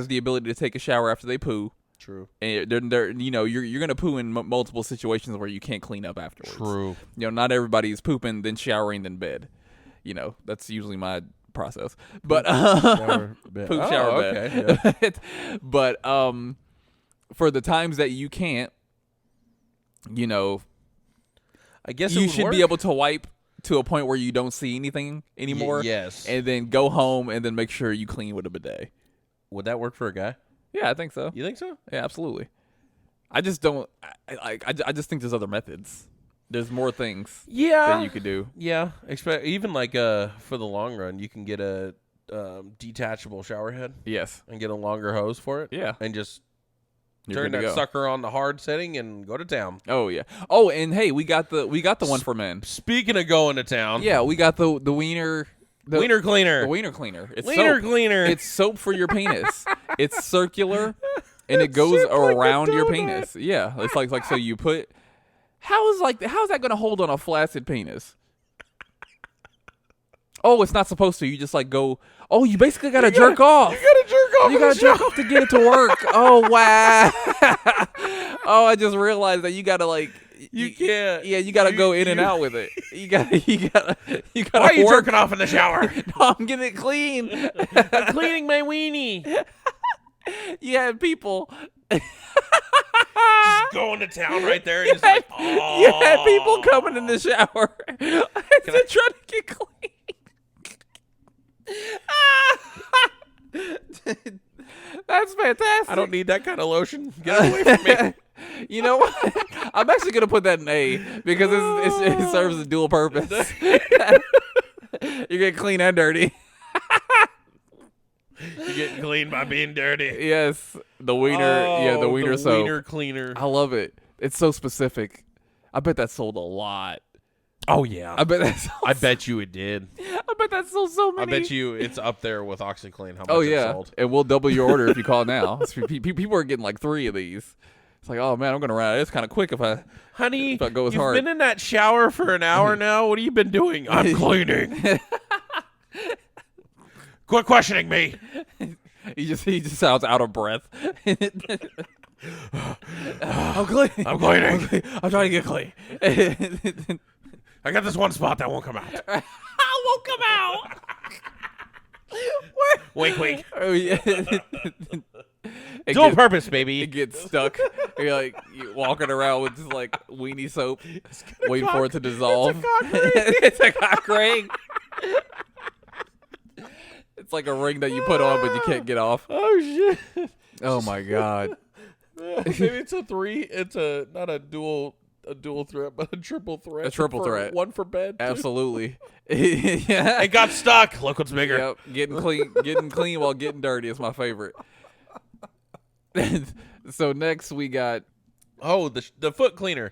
the ability to take a shower after they poo. true. And they're you know you're gonna poo in multiple situations where you can't clean up afterwards. True. You know, not everybody is pooping, then showering, then bed. You know, that's usually my process. But Shower bed. poop, Oh, shower, okay, bed. But for the times that you can't, you know, I guess it you would should be work. able to wipe to a point where you don't see anything anymore. yes. And then go home and then make sure you clean with a bidet. Would that work for a guy? Yeah, I think so. You think so? Yeah, absolutely. I just don't. I just think there's other methods. There's more things Yeah. that you could do. Yeah. Even like for the long run, you can get a detachable shower head Yes. and get a longer hose for it. Yeah. And just You're turn good to that go. sucker on the hard setting and go to town. Oh yeah. Oh, and hey, we got the one for men. Speaking of going to town, Yeah, we got the wiener. The wiener cleaner. The wiener cleaner. It's Wiener soap. cleaner. It's soap for your penis. It's circular, and it goes shaped like a around your donut. penis. Yeah, it's like so you put. How is that going to hold on a flaccid penis? Oh, it's not supposed to. You just like go. Oh, you basically got to jerk off. You gotta jerk off. You gotta jerk off to get it to work. Oh wow. Oh, I just realized that you gotta like. You can't. Yeah, you gotta go in and out with it. You gotta. Why are you work. jerking off in the shower? No, I'm getting it clean. I'm cleaning my weenie. You had people. Just going to town right there. And just like, oh. You had people coming in the shower to try to get clean. That's fantastic. I don't need that kind of lotion. Get away from me. You know what? I'm actually gonna put that in A because it serves a dual purpose. You get clean and dirty. You're getting clean by being dirty. Yes, the wiener. The wiener soap. Wiener cleaner. I love it. It's so specific. I bet that sold a lot. Oh yeah. I bet that's. I bet you it did. I bet that sold so many. I bet you it's up there with OxyClean. How much Oh it yeah, sold. and we'll double your order if you call now. People are getting like 3 of these. It's like, oh man, I'm gonna run out of this kind of quick if I. Honey, If I go as you've hard. been in that shower for an hour now. What have you been doing? I'm cleaning. Quit questioning me. He just sounds out of breath. I'm clean. I'm cleaning. I'm trying to get clean. I got this one spot that won't come out. I won't come out. Wink, wink. Oh yeah. It Dual gets- purpose, baby. It gets stuck. You're walking around with just like weenie soap, waiting for it to dissolve. It's a cock ring. It's like a ring that you put on but you can't get off. Oh shit. Oh my god. Maybe it's a 3. It's not a dual threat, but a triple threat. A triple threat. One for bed. Too. Absolutely. Yeah. It got stuck. Look what's bigger. Yep. Getting clean while getting dirty is my favorite. So next we got Oh, the foot cleaner.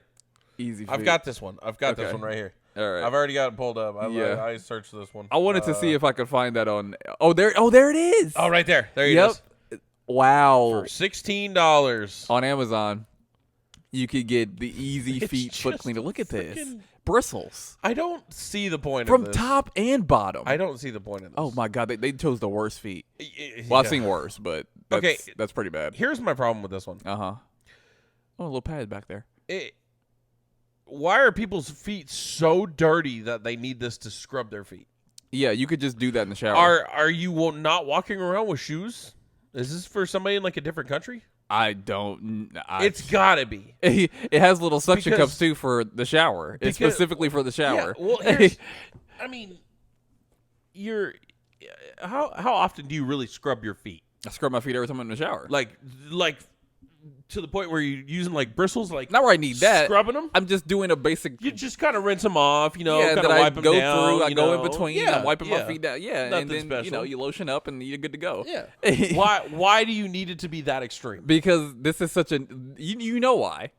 easy. I've Feet. got this one. I've got this Okay. one right here. All right. I've already got it pulled up. Yeah. I searched this one. I wanted to see if I could find that on. Oh, there it is. Oh, right there. There it Yep. is. Wow. For $16. On Amazon, you could get the Easy It's Feet foot just cleaner. Look at this. freaking- Bristles I don't see the point from of this. top and bottom. I don't see the point of this. Oh my god, they chose the worst feet. Yeah. Well, I've seen worse, but that's pretty bad. Here's my problem with this one. Oh, a little pad back there. Why are people's feet so dirty that they need this to scrub their feet? Yeah, you could just do that in the shower. Are you not walking around with shoes? Is this for somebody in like a different country? I don't. It's gotta be. It has little suction Because- cups too for the shower. It's because- specifically for the shower. Yeah, well, I mean, how often do you really scrub your feet? I scrub my feet every time I'm in the shower. Like to the point where you're using like bristles, like Not where I need that. scrubbing them. I'm just doing a basic. You just kind of rinse them off, yeah, kind that of I wipe them go down. through. I you go know? in between. Yeah, I'm wiping my yeah. feet down. Yeah, Nothing and then special. you lotion up and you're good to go. Yeah. Why do you need it to be that extreme? Because this is such a you know why.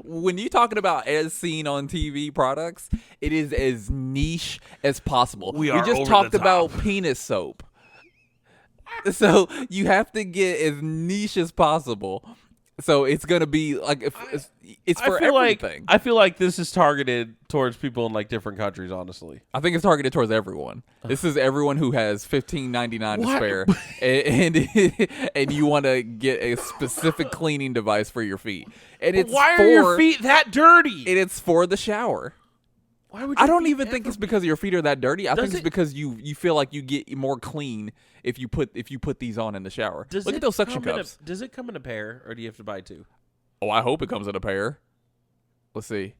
When you're talking about as seen on TV products, it is as niche as possible. We are just over talked the top. about penis soap. So you have to get as niche as possible. So it's gonna be like it's for everything. I feel like this is targeted towards people in like different countries. Honestly, I think it's targeted towards everyone. This is everyone who has $15.99 to What? spare, and you want to get a specific cleaning device for your feet. And it's why for, are your feet that dirty? And it's for the shower. Why would I your don't feet even think ever it's because your feet are that dirty. I Does think it's it- because you feel like you get more clean if you put these on in the shower. Does Look it at those suction come in a- cups. does it come in a pair, or do you have to buy 2? Oh, I hope it comes in a pair. Let's see.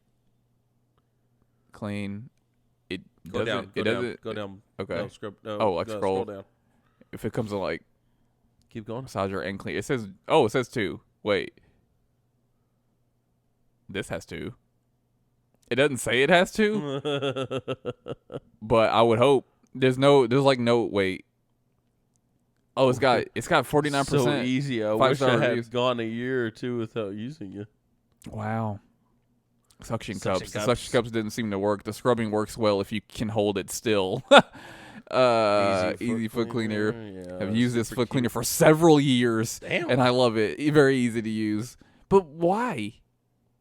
Clean. It Go doesn't. down. It doesn't. Go down. Okay. No, scrub. No, Oh, like no, scroll. down. If it comes in like Keep going. massager and clean, it says. Oh, it says 2. Wait. This has 2. It doesn't say it has 2, but I would hope. There's like no wait. Oh, it's got 49%. So easy. I wish 5-star I had reviews. gone a year or 2 without using it. Wow. Suction cups. The cups. suction cups didn't seem to work. The scrubbing works well if you can hold it still. Easy foot cleaner. Yeah, I've used this super foot cleaner for several years, Damn. and I love it. Very easy to use. But why?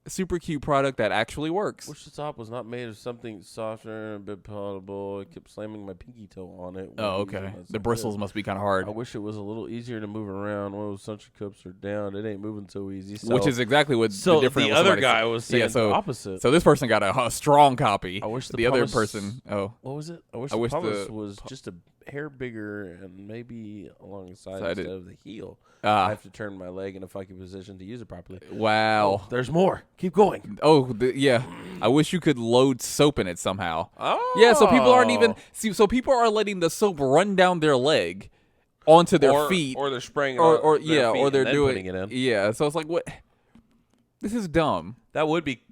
super cute product that actually works. Wish the top was not made of something softer and a bit palatable. I kept slamming my pinky toe on it. when Oh, using okay. it as The I bristles could. must be kind of hard, I wish it was a little easier to move around. One of those suction cups are down. It ain't moving so easy. So, which is exactly what so the different the what other somebody guy said. was saying the opposite. So this person got a strong copy. I wish the other pumice- person. Oh, What was it? I wish I wish the pumice the was just a hair bigger and maybe along the side Sided. instead of the heel. Ah. I have to turn my leg in a funky position to use it properly. wow. Oh, there's more. Keep going. Oh, yeah. I wish you could load soap in it somehow. Oh. Yeah, so people aren't even so people are letting the soap run down their leg onto their feet, or they're spraying it or on their feet or they're and then doing putting it in. Yeah, so it's like what? This is dumb. That would be,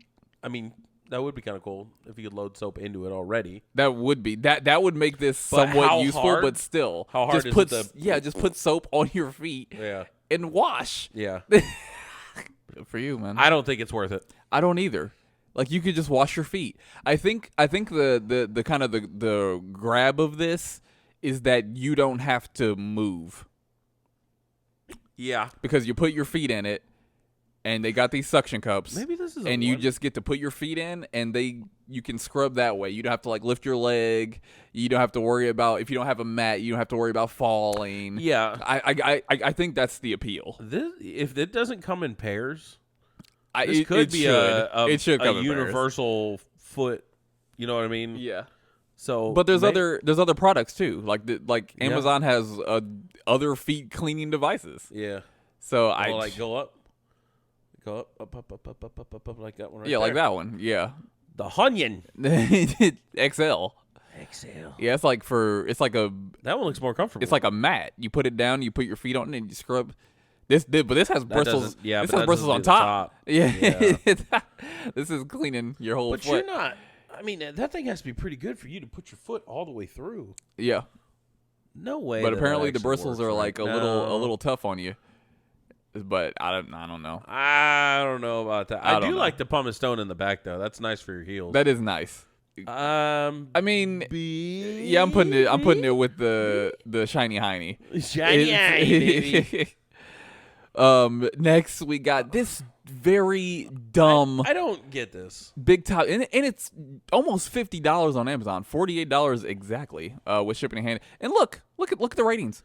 I mean, that would be kind of cool if you could load soap into it already. That would be that would make this But somewhat how useful, hard? but still, How hard just is put it just put soap on your feet Yeah. and wash. Yeah. Good for you, man. I don't think it's worth it. I don't either. Like you could just wash your feet. I think the kind of the grab of this is that you don't have to move Yeah. because you put your feet in it, and they got these suction cups. Maybe this is and you just get to put your feet in, and you can scrub that way. You don't have to like lift your leg. You don't have to worry about if you don't have a mat. You don't have to worry about falling. Yeah. I think that's the appeal. This, if it doesn't come in pairs, It this could be it should come a in pairs. universal foot. You know what I mean? Yeah. So, But there's other products too. Like Yeah. Amazon has other feet cleaning devices. Yeah. So Well, like go up, up, like that one. Right yeah, like there. that one. Yeah. The Hunyon XL. XL. Yeah, it's like a That one looks more comfortable. it's like a mat. You put it down, you put your feet on it, and you scrub. But this has bristles. doesn't- yeah, this but has that bristles doesn't on do the top. top. Yeah. This is cleaning your whole But foot. you're not. I mean, that thing has to be pretty good for you to put your foot all the way through. Yeah. No way. But that apparently the actually bristles works, are right? like a No. little tough on you. But I don't know. I don't know about that. I I don't do know. like the pumice stone in the back though. That's nice for your heels. That is nice. I mean, yeah, I'm putting it with the shiny hiney. Shiny eye, baby. Next we got this very dumb I don't get this. big top, and it's almost $50 on Amazon, $48 exactly, with shipping and handling. And look at the ratings.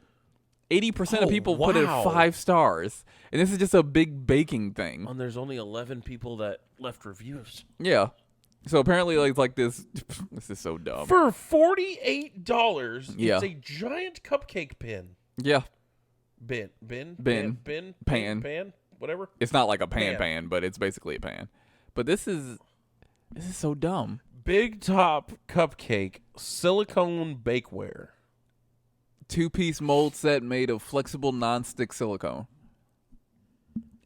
80% of Oh, people put it wow. 5 stars, and this is just a big baking thing. And there's only 11 people that left reviews. Yeah. So apparently, like this, this is so dumb. For $48, Yeah. it's a giant cupcake pin. Yeah. Bin, Pan. whatever. It's not like a pan, Pan. but it's basically a pan. But this is so dumb. Big Top Cupcake silicone bakeware. 2-piece mold set made of flexible non-stick silicone.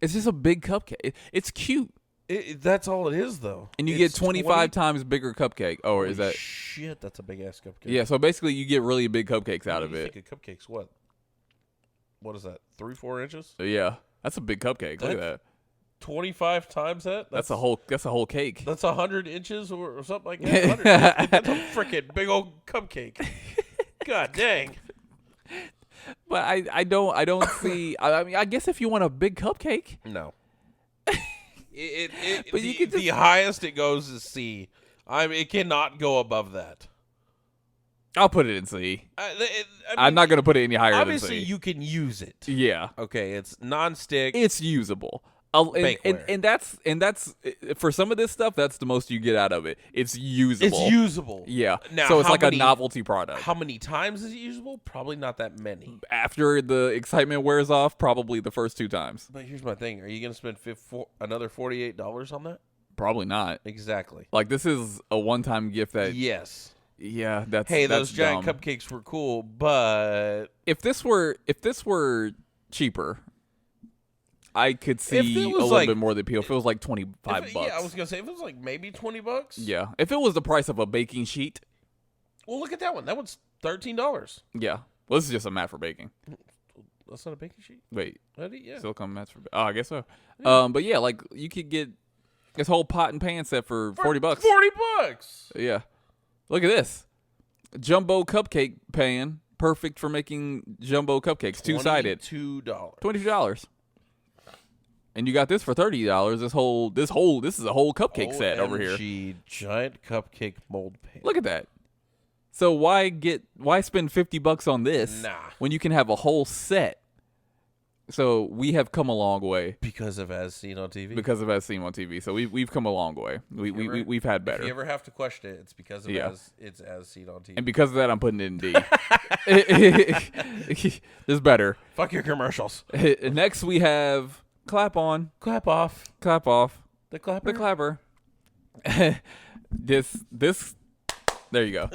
It's just a big cupcake. It's cute. That's all it is, though. And you It's get 25 times bigger cupcake. Oh, or is that? Shit, that's a big ass cupcake. Yeah, so basically you get really big cupcakes out of You it. think a cupcake's what? What is that? 3-4 inches? Yeah. That's a big cupcake. Look at that. 25 times that? That's a whole cake. That's 100 inches or something like that. 100. That's a freaking big old cupcake. God dang. But I don't see. I mean, I guess if you want a big cupcake, No. But you could the highest it goes is C. It cannot go above that. I'll put it in C. I mean, I'm not gonna put it any higher obviously, than C. you can use it. Yeah, Okay, it's non-stick. it's usable. And Bakeware. that's for some of this stuff. That's the most you get out of it. It's usable. It's usable. Yeah. Now, so it's how like many- a novelty product. How many times is it usable? Probably not that many. After the excitement wears off, probably the first 2 times. But here's my thing: are you going to spend another $48 on that? Probably not. Exactly. Like this is a one-time gift that. Yes. Yeah, that's. Hey, that's those giant dumb. cupcakes were cool, but If this were cheaper, I could see If it a was little like- bit more of the appeal. If it was like $25. yeah, I was gonna say if it was like maybe $20. Yeah. If it was the price of a baking sheet, Well, look at that one. That one's $13. yeah. Well, this is just a mat for baking. That's not a baking sheet. Wait, Yeah. silicone mats for. Oh, I guess so. But yeah, like you could get this whole pot and pan set for $40. $40. Yeah. Look at this jumbo cupcake pan, perfect for making jumbo cupcakes, 2-sided. $22. $22. And you got this for $30. This is a whole cupcake set over here. OMG, giant cupcake mold pan. Look at that. So why spend $50 on this when you can have a whole set? So we have come a long way Because of As Seen on TV. So we've come a long way. We've had better. If you ever have to question it, it's because of As Seen on TV. And because of that, I'm putting it in D. It's better. Fuck your commercials. Next we have clap on, Clap off. clap off, The clapper. the clapper. this. There you go.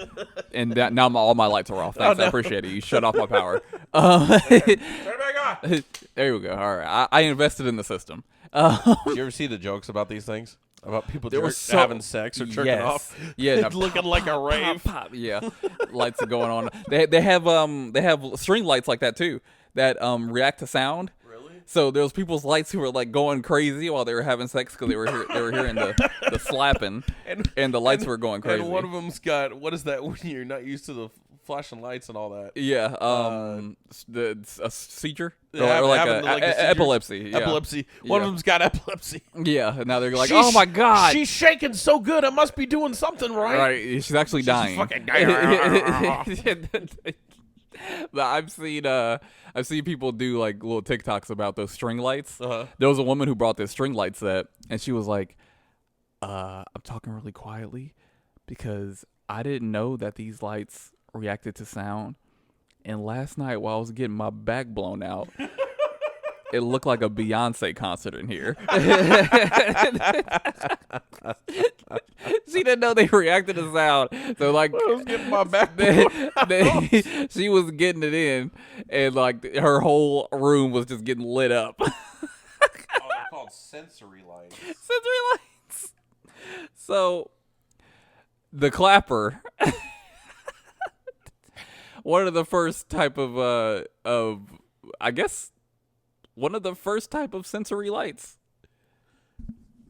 And now all my lights are off. Thanks, I appreciate it. You shut off my power. Turn it back on. There we go. All right, I invested in the system. Do you ever see the jokes about these things? About people having sex or jerking off? Yeah, no, looking like a rave. Pop, yeah, lights are going on. They have string lights like that too that react to sound. Really? So there was people's lights who were like going crazy while they were having sex because they were hearing the slapping and the lights were going crazy. And one of them's got, what is that when you're not used to the flashing lights and all that? Yeah, a seizure or Having like a seizure. epilepsy. Yeah. Epilepsy. One of them's got epilepsy. Yeah, and now they're like, oh my god, she's shaking so good, I must be doing something right. Right, she's actually dying. Fucking dying. But I've seen people do like little TikToks about those string lights. Uh-huh. There was a woman who brought this string light set, and she was like, "I'm talking really quietly because I didn't know that these lights reacted to sound. And last night while I was getting my back blown out, it looked like a Beyonce concert in here." She didn't know they reacted to sound. So like, I was getting my back she was getting it in, and like her whole room was just getting lit up. Oh, they're called sensory lights. Sensory lights. So the clapper. One of the first type of I guess one of the first type of sensory lights.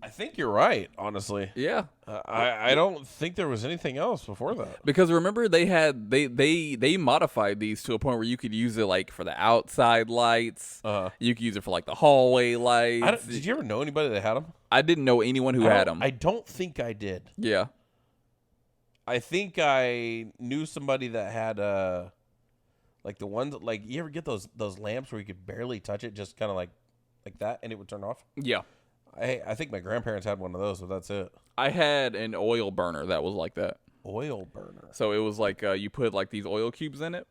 I think you're right, honestly. Yeah. I don't think there was anything else before that. Because remember they modified these to a point where you could use it like for the outside lights. You could use it for like the hallway lights. Did you ever know anybody that had them? I didn't know anyone who had them. I don't think I did. Yeah. I think I knew somebody that had like the ones like you ever get those lamps where you could barely touch it, just kind of like that, and it would turn off. Yeah. I think my grandparents had one of those, but that's it. I had an oil burner that was like that. Oil burner. So it was like you put like these oil cubes in it,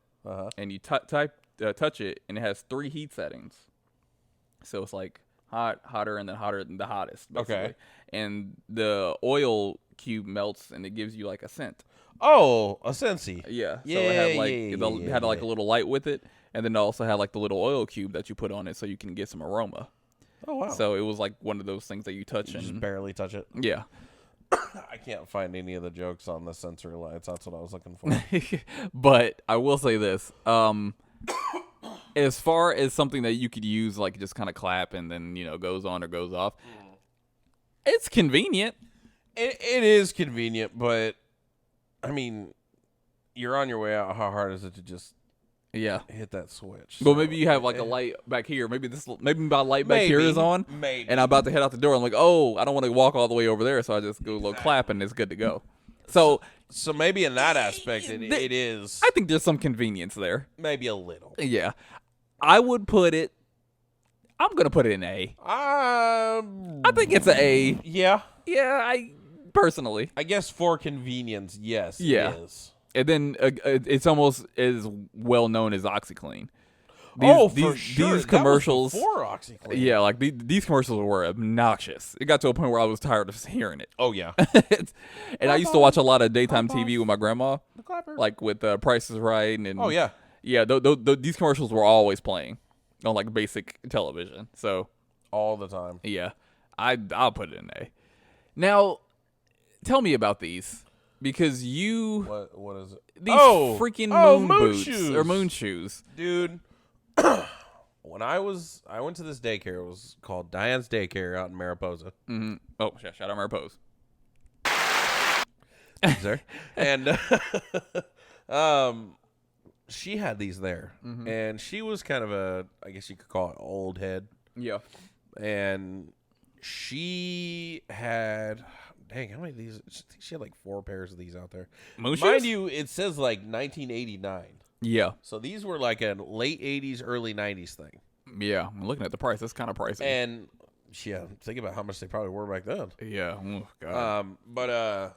and you touch it, and it has 3 heat settings. So it's like hot, hotter, and then hotter than the hottest. Basically. Okay. And the oil cube melts, and it gives you like a scent. Oh, a Scentsy. Yeah. Yeah, So it had like yeah, had like a little light with it, and then it also had like the little oil cube that you put on it, so you can get some aroma. Oh wow. So it was like one of those things that you touch You and just barely touch it. yeah. I can't find any of the jokes on the sensory lights. That's what I was looking for. But I will say this. As far as something that you could use, like just kind of clap and then, goes on or goes off, it's convenient. It is convenient, but I mean, you're on your way out. How hard is it to just hit that switch? Well, maybe you have like a light back here. Maybe my light back here is on. Maybe. And I'm about to head out the door. I'm like, oh, I don't want to walk all the way over there, so I just go a little clap and it's good to go. So maybe in that aspect, it is. I think there's some convenience there. Maybe a little. Yeah, I would put it. I'm gonna put it in A. I think it's an A. Yeah. Yeah, personally. I guess for convenience, yes. Yeah. It is. And then it's almost as well known as OxyClean. For sure. These commercials. That was before OxyClean. Yeah, like these commercials were obnoxious. It got to a point where I was tired of hearing it. Oh yeah. And I used to watch a lot of daytime TV with my grandma, like with Price is Right, and oh yeah, yeah. These commercials were always playing on like basic television. So all the time. yeah, I'll put it in A. Now, tell me about these. Because what is it? These freaking moon boots shoes. or moon shoes, dude. When I went to this daycare. It was called Diane's Daycare out in Mariposa. Mm-hmm. Oh, shout out Mariposa. Sir. And she had these there, and she was kind of I guess you could call it old head. Yeah. And she had, dang, how many of these? I think she had like 4 pairs of these out there. Moon Mind shoes? you, it says like 1989. Yeah. So these were like a late 80s, early 90s thing. Yeah. I'm looking at the price. That's kind of pricey. And yeah, think about how much they probably were back then. yeah. Oh, God. But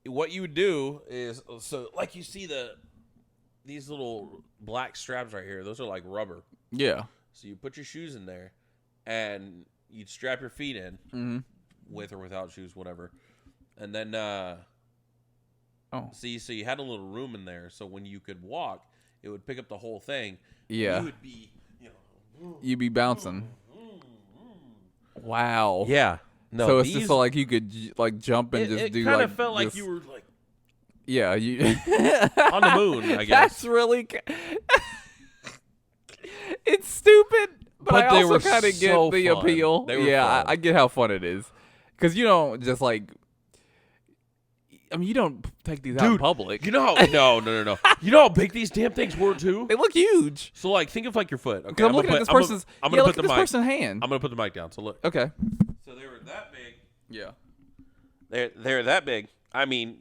what you would do is, so like you see these little black straps right here. Those are like rubber. yeah. So you put your shoes in there, and you'd strap your feet in, with or without shoes, whatever. And then, so you had a little room in there. So when you could walk, it would pick up the whole thing. Yeah. You would be, You'd be bouncing. Wow. yeah. No, so it's just like you could like jump and just do kind like of felt like just- you were like Yeah, you on the moon, I guess. That's really it's stupid, but I they also were kind of so get the fun. appeal. They were Yeah, fun. I get how fun it is. Because you don't just like I mean, you don't take these out in Dude, public. You know how no. You know how big these damn things were too? They look huge. So like think of like your foot. Okay, Because I'm looking at this person's I'm gonna look put at the this mic. person's hand. I'm gonna put the mic down. So look. Okay. So they were that big. Yeah. They're that big. I mean,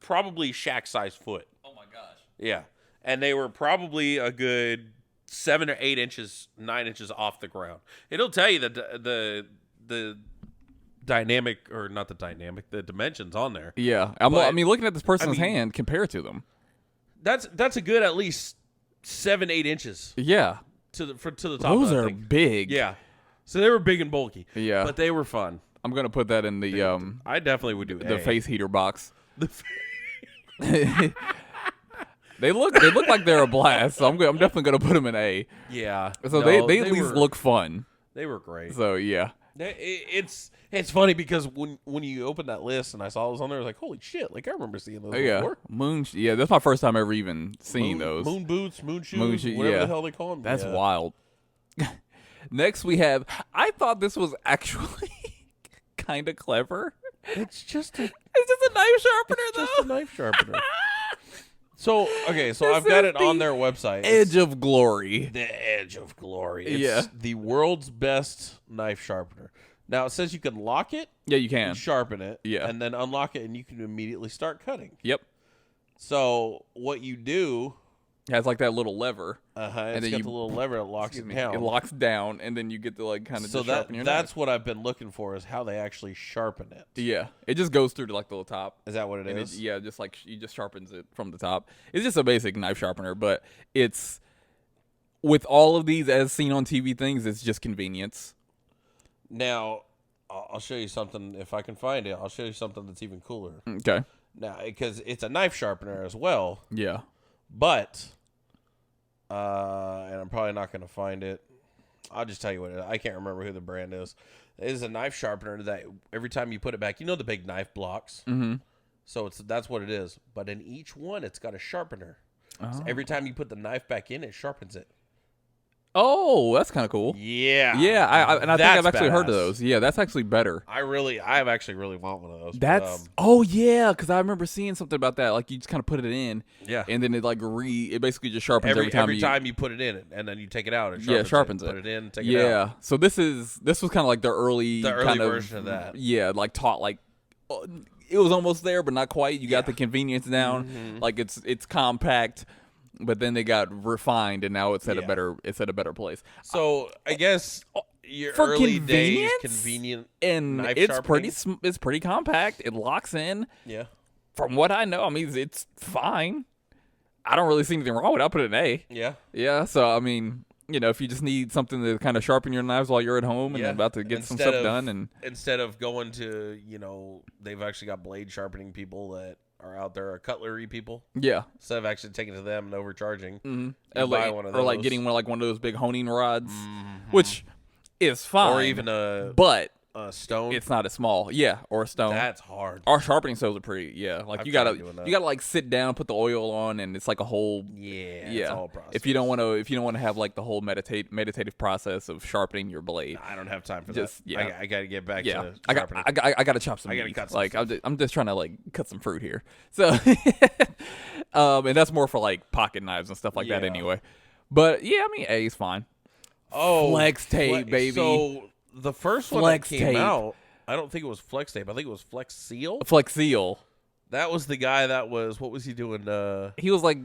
probably Shaq-sized foot. Oh my gosh. Yeah, and they were probably a good 7 or 8 inches, 9 inches off the ground. It'll tell you the dynamic, or not the dynamic, the dimensions on there. Yeah. But, I mean, looking at this person's mean- hand, compare it to them. That's a good at least 7, 8 inches Yeah. to the top. Those of that are thing. big. Yeah, so they were big and bulky. Yeah. but they were fun. I'm gonna put that in the I definitely would do the A. face heater box. The They look like they're a blast. So I'm definitely gonna put them in A. yeah. So No, they at least look fun. They were great. So yeah. It's funny because when you open that list and I saw those on there, I was like, holy shit! Like I remember seeing those Oh, yeah. before. Yeah, that's my first time ever even seeing Moon, those. moon boots, moon shoes, shoe- whatever yeah. the hell they call them. That's yeah. wild. Next we have I thought this was actually kind of clever. It's just a It's just a knife sharpener just though. a knife sharpener. So okay, so This I've got is it on the their website. Edge of glory. The Edge of Glory. It's Yeah. the world's best knife sharpener. Now it says you can lock it, Yeah, you can. and sharpen it, Yeah. and then unlock it, and you can immediately start cutting. Yep. So what you do, It has like that little lever. it's then got you- the little lever that locks it down. It locks down, and then you get to like kind of So just sharpen your that's knife. what I've been looking for, is how they actually sharpen it. Yeah, it just goes through to like the little top. Is that what it And is? yeah, just like he just sharpens it from the top. It's just a basic knife sharpener, but it's with all of these as seen on TV things, it's just convenience. Now, I'll show you something if I can find it. I'll show you something that's even cooler. Okay. Now, because it's a knife sharpener as well, Yeah. but and I'm probably not going to find it. I'll just tell you what it is. I can't remember who the brand is. It is a knife sharpener that every time you put it back, you know the big knife blocks. Mm-hmm. So that's what it is. But in each one, it's got a sharpener. So every time you put the knife back in, it sharpens it. Oh, that's kind of cool. Yeah. Yeah, I think That's I've actually heard of badass. those. Yeah, that's actually better. I actually really want one of those. but, That's oh yeah, because I remember seeing something about that. Like you just kind of put it in, Yeah. and then it like it basically just sharpens every every time you put it in, and then you take it out. It Yeah, sharpens it. Put it in, take it out. Yeah, so this was kind of like the early kind version of that. Yeah, like taught like it was almost there, but not quite. You got the convenience down. Mm-hmm. Like it's compact, but then they got refined, and now it's at Yeah. a better place. So I guess your For early convenience? days convenient And knife it's sharpening? it's pretty compact. It locks in. Yeah. From what I know, I mean it's fine. I don't really see anything wrong with it. I'll put it in A. Yeah. Yeah, so I mean, if you just need something to kind of sharpen your knives while you're at home and Yeah. about to get some Instead stuff of- done, and Instead of going to, they've actually got blade sharpening people that are out there, or cutlery people. yeah, Instead of actually taking it to them and overcharging, you or buy like, one of or like those. getting one of those big honing rods, which is fine, or even a but stone. it's not as small. Yeah, or a stone. That's hard. Our sharpening stoves are pretty. Yeah, like I've you gotta tried doing that. like sit down, put the oil on, and it's like a whole. Yeah. Yeah, It's all a process. if you don't want to have like the whole meditative process of sharpening your blade. I don't have time for Just- that. yeah. I got to get back Yeah, to I sharpening. got to chop some. I gotta meat. cut some like stuff. I'm just trying to like cut some fruit here. So, and that's more for like pocket knives and stuff like that Yeah. anyway. But yeah, I mean A is fine. Flex tape, baby. So the first one Flex that came tape. out, I don't think it was Flex Tape. I think it was Flex Seal. Flex Seal. That was the guy that was, what was he doing? He was like,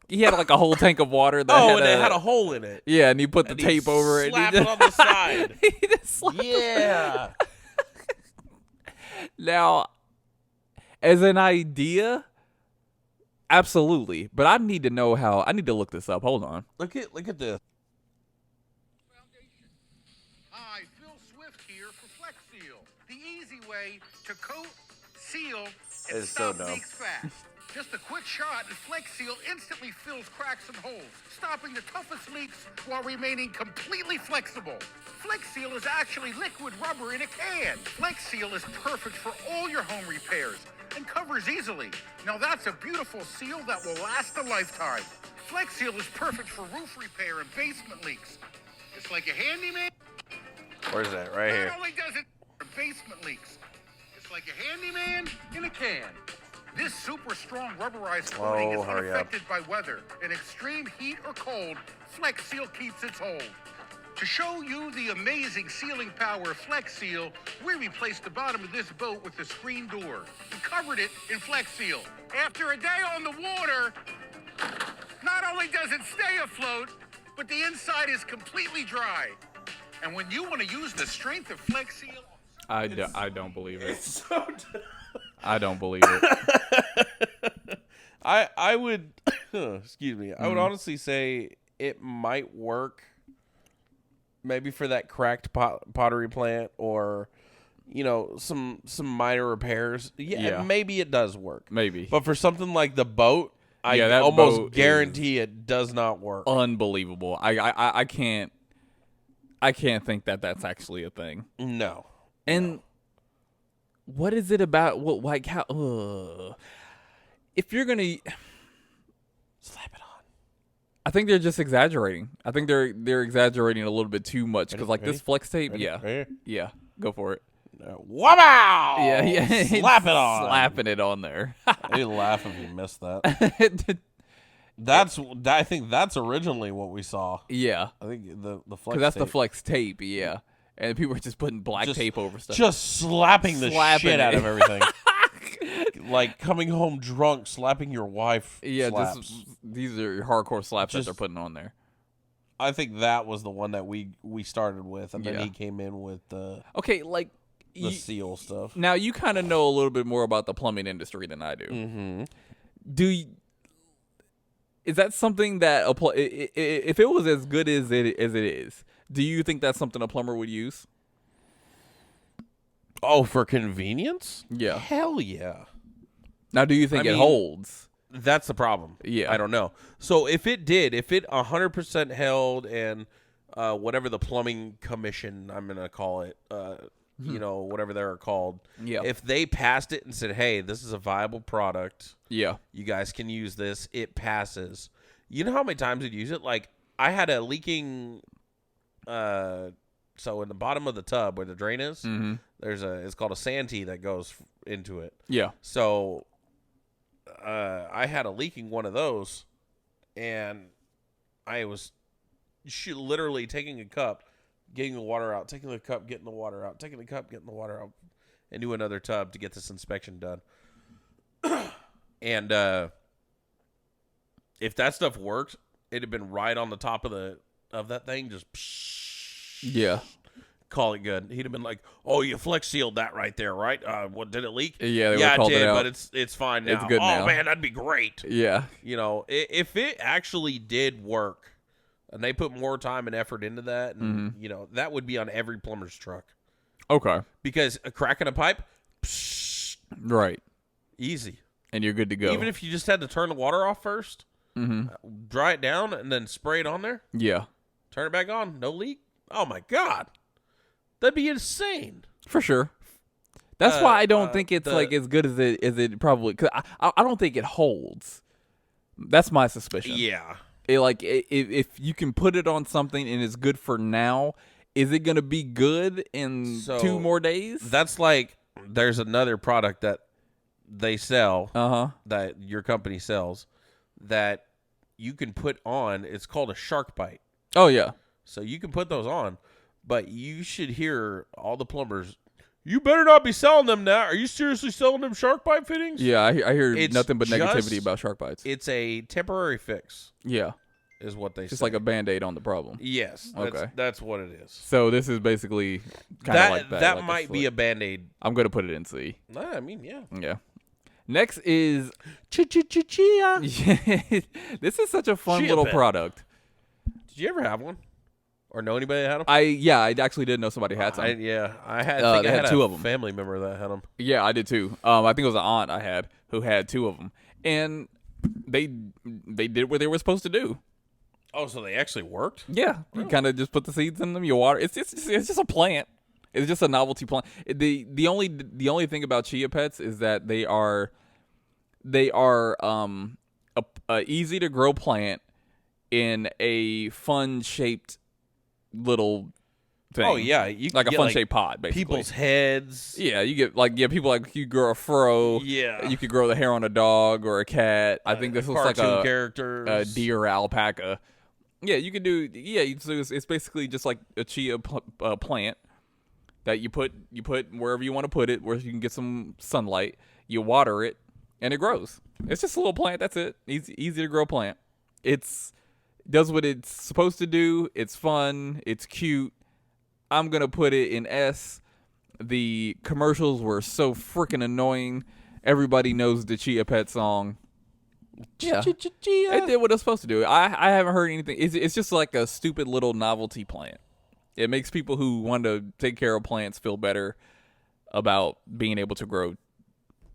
he had like a whole tank of water. That Oh, had and it had a hole in it. Yeah, and he put the And he'd tape over it. slap it on the side. He just slapped Yeah. Now, as an idea, absolutely. But I need to know how. I need to look this up. Hold on. Look at this. Hi, Phil Swift here for Flex Seal, the easy way to coat, seal, and It's so stop dumb. leaks fast. Just a quick shot and Flex Seal instantly fills cracks and holes, stopping the toughest leaks while remaining completely flexible. Flex Seal is actually liquid rubber in a can. Flex Seal is perfect for all your home repairs and covers easily. Now that's a beautiful seal that will last a lifetime. Flex Seal is perfect for roof repair and basement leaks. It's like a handyman. Where's that? Right here. Not only does it for basement leaks, it's like a handyman in a can. This super strong rubberized coating is hurry up. unaffected by weather. In extreme heat or cold, Flex Seal keeps its hold. To show you the amazing sealing power of Flex Seal, we replaced the bottom of this boat with a screen door and covered it in Flex Seal. After a day on the water, not only does it stay afloat, but the inside is completely dry. And when you want to use the strength of Flex Seal, I don't believe it. So I don't believe it. I would excuse me. I would honestly say it might work maybe for that cracked pottery plant or some minor repairs. Yeah, maybe it does work. Maybe. But for something like the boat, I that almost boat guarantee it does not work. Unbelievable. I can't think that that's actually a thing. No. And what is it about? What like how? If you're gonna Slap it on. I think they're just exaggerating. I think they're exaggerating a little bit too much because like this flex tape, Ready? yeah, go for it. Wow! Yeah, Slap it on. slapping it on there. I'd laugh if you missed that. I think that's originally what we saw. Yeah, I think the flex. because that's the tape. flex tape. Yeah, and people are just putting black Just- tape over stuff. Just slapping the Slapping shit out it. of everything. Like coming home drunk, slapping your wife. yeah, slaps. these are your hardcore slaps that Just- they're putting on there. I think that was the one that we started with, and then Yeah. he came in with the Okay, like seal stuff. now you kind of know a little bit more about the plumbing industry than I do. Mm-hmm. Is that something that if it was as good as it is, do you think that's something a plumber would use? Oh, for convenience? Yeah. Hell yeah. Now, do you think I it mean- holds? That's the problem. Yeah. I don't know. So if it 100% held and whatever the plumbing commission, I'm going to call it, whatever they're called. Yeah. If they passed it and said, hey, this is a viable product. Yeah. You guys can use this. It passes. You know how many times you'd use it? Like I had a leaking, so in the bottom of the tub where the drain is, it's called a santee that goes into it. Yeah. So I had a leaking one of those, and I was literally taking a cup, getting the water out, taking the cup, getting the water out, taking the cup, getting the water out, into another tub to get this inspection done. And if that stuff worked, it'd have been right on the top of that thing, just Yeah. call it good. He'd have been like, "Oh, you flex sealed that right there, right? What did it leak? Yeah, they yeah, would've it called it did, out. but it's fine now. It's good oh now. man, that'd be great. Yeah. If it actually did work, and they put more time and effort into that, and that would be on every plumber's truck, Okay. because a crack in a pipe, Right. easy. And you're good to go. Even if you just had to turn the water off first, dry it down, and then spray it on there, Yeah. turn it back on, no leak. Oh my god, that'd be insane. For sure. That's why I don't think it's the- like as good as it probably. Cause I don't think it holds. That's my suspicion. Yeah. If you can put it on something and it's good for now, is it gonna be good in So, 2 more days? That's like there's another product that they sell that your company sells that you can put on. It's called a shark bite. Oh yeah. So you can put those on, but you should hear all the plumbers. You better not be selling them now. Are you seriously selling them shark bite fittings? Yeah, I hear It's nothing but just- negativity about shark bites. It's a temporary fix, Yeah, is what they say. just like a Band-Aid on the problem. Yes. Okay. That's what it is. So this is basically kind of like that. That like might be a Band-Aid. I'm gonna put it in C. Nah, I mean, yeah. Yeah. Next is Chia. this is such a fun Chia little Pet. product. Did you ever have one? Or know anybody that had them? I actually did know somebody had some. I had. I think they I had had two a of 'em. family member that had them. Yeah, I did too. I think it was an aunt I had who had 2 of them, and they did what they were supposed to do. Oh, so they actually worked? Yeah, you kind of just put the seeds in them. You water. It's just a plant. It's just a novelty plant. The only thing about chia pets is that they are a easy to grow plant in a fun shaped little thing. Oh yeah, you like a can get, fun shaped pot, basically. people's heads. Yeah, you get people like you grow a fro. Yeah. You could grow the hair on a dog or a cat. I think this looks like cartoon a characters. deer or alpaca. Yeah, you can do. Yeah, so it's basically just like a chia plant that you put wherever you want to put it, where you can get some sunlight. You water it, and it grows. It's just a little plant. That's it. Easy to grow plant. It's does what it's supposed to do. It's fun. It's cute. I'm gonna put it in S. The commercials were so freaking annoying. Everybody knows the Chia Pet song. Yeah, it did what it's supposed to do. I haven't heard anything. It's just like a stupid little novelty plant. It makes people who want to take care of plants feel better about being able to grow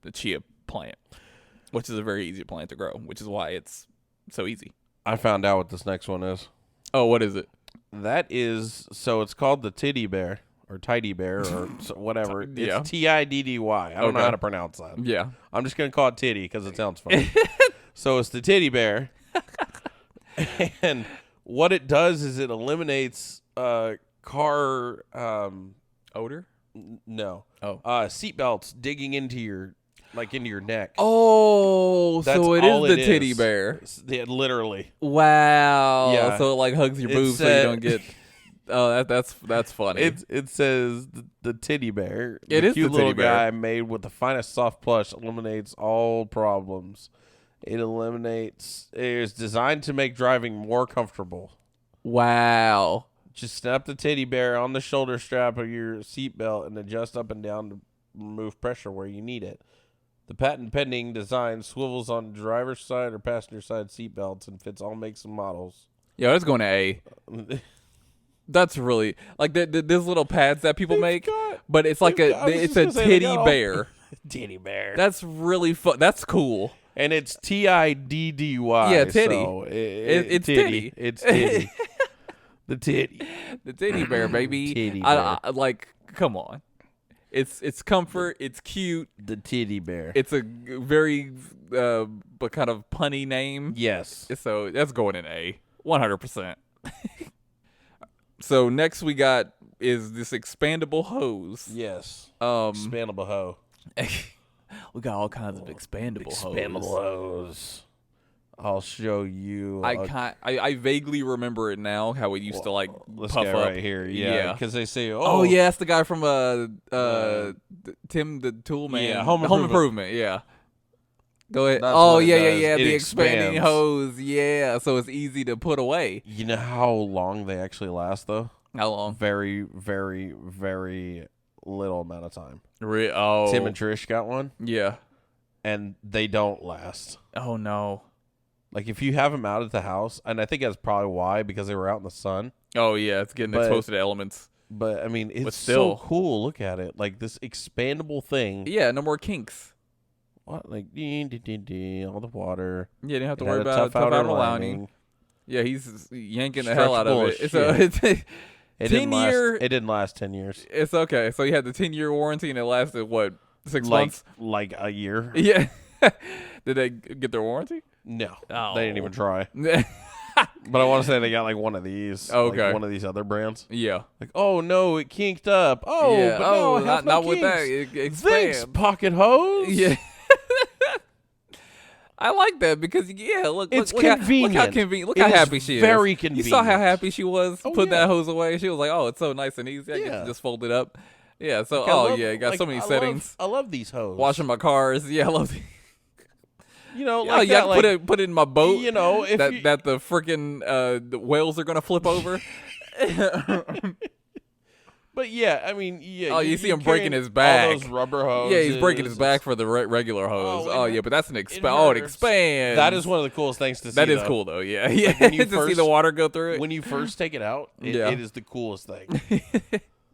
the chia plant, which is a very easy plant to grow, which is why it's so easy. I found out what this next one is. Oh, what is it? That is, so it's called the Titty Bear or Tidy Bear or whatever. Yeah. It's Tiddy. I don't know Okay. how to pronounce that. Yeah. I'm just gonna call it Titty because it sounds funny. So it's the Titty Bear, and what it does is it eliminates car Odor? no Oh. seatbelts digging into your neck. Oh, That's so it all is the it titty is. bear. Yeah, literally. Wow. Yeah. So it like hugs your It boobs so said- you don't get. Oh, that's funny. It says the Titty Bear. It is cute the titty little bear. guy made with the finest soft plush eliminates all problems. It is designed to make driving more comfortable. Wow. Just snap the Titty Bear on the shoulder strap of your seatbelt and adjust up and down to remove pressure where you need it. The patent-pending design swivels on driver's side or passenger side seatbelts and fits all makes and models. Yeah, that's going to A. That's really like these little pads that people make, but it's like it's a titty bear. Titty Bear. That's really fun. That's cool. And it's Tiddy. Yeah, titty. So It's titty. It's titty. The titty. The titty bear, baby. Titty I like, come on. It's comfort. It's cute. The Titty Bear. It's a very but kind of punny name. Yes. So that's going in A, 100%. So next we got is this expandable hose. Yes. Um, Expandable hoe. we got all kinds of expandable Expandable hose. I'll show you. I vaguely remember it now. How it used to like This puff guy up right here. Yeah. Because they say, Oh yeah, that's the guy from Tim the Tool Man. Yeah, Home Improvement. Yeah. Go ahead. That's Oh what it yeah, does. yeah. It The expanding expands. hose. Yeah, so it's easy to put away. You know how long they actually last, though? How long? Very, very, very little amount of time. Oh. Tim and Trish got one, Yeah. and they don't last. Oh no. Like, if you have them out at the house, and I think that's probably why, because they were out in the sun. Oh yeah, it's getting But- exposed to the elements. But, I mean, it's still- so cool. Look at it. Like, this expandable thing. Yeah, no more kinks. What? Like, all the water. Yeah, you didn't have to It worry had a about tough outer outer lining. lining. Yeah, he's yanking the hell out of it. Stretchable as So shit. it's It didn't 10-year. It didn't last 10 years. It's okay. So you had the 10-year warranty, and it lasted what, 6 Like, months? like a year. Yeah. Did they get their warranty? No. Oh. They didn't even try. Yeah. But I want to say they got like one of these. Okay. Like one of these other brands. Yeah. Like, oh no, it kinked up. Oh, Yeah. but no, Oh, it has not no with that. kinks. It Thanks, expands. pocket hose. Yeah. I like that because look, It's look how convenient. convenient. Look It how is happy she is. very You convenient. saw how happy she was putting yeah. that hose away. She was like, "Oh, it's so nice and easy. I get Yeah. to just fold it up." Yeah. So, Like, I love- you got like, so many I settings. I love these hoes. Washing my cars. Yeah, I love. You know, Yeah, like yeah. that, like, Put it in my boat. You know, if that you, that the freaking the whales are gonna flip over. But yeah, I mean, yeah. Oh, you see him carrying breaking his back. All those rubber hoses. Yeah, he's breaking his back for the regular hose. Oh, Yeah, but that's an it expand. Oh, it hurts. expands. That is one of the coolest things to see. That is though. cool though. Yeah, yeah. when you to see first- the water go through it. When you first take it out, Yeah. it is the coolest thing.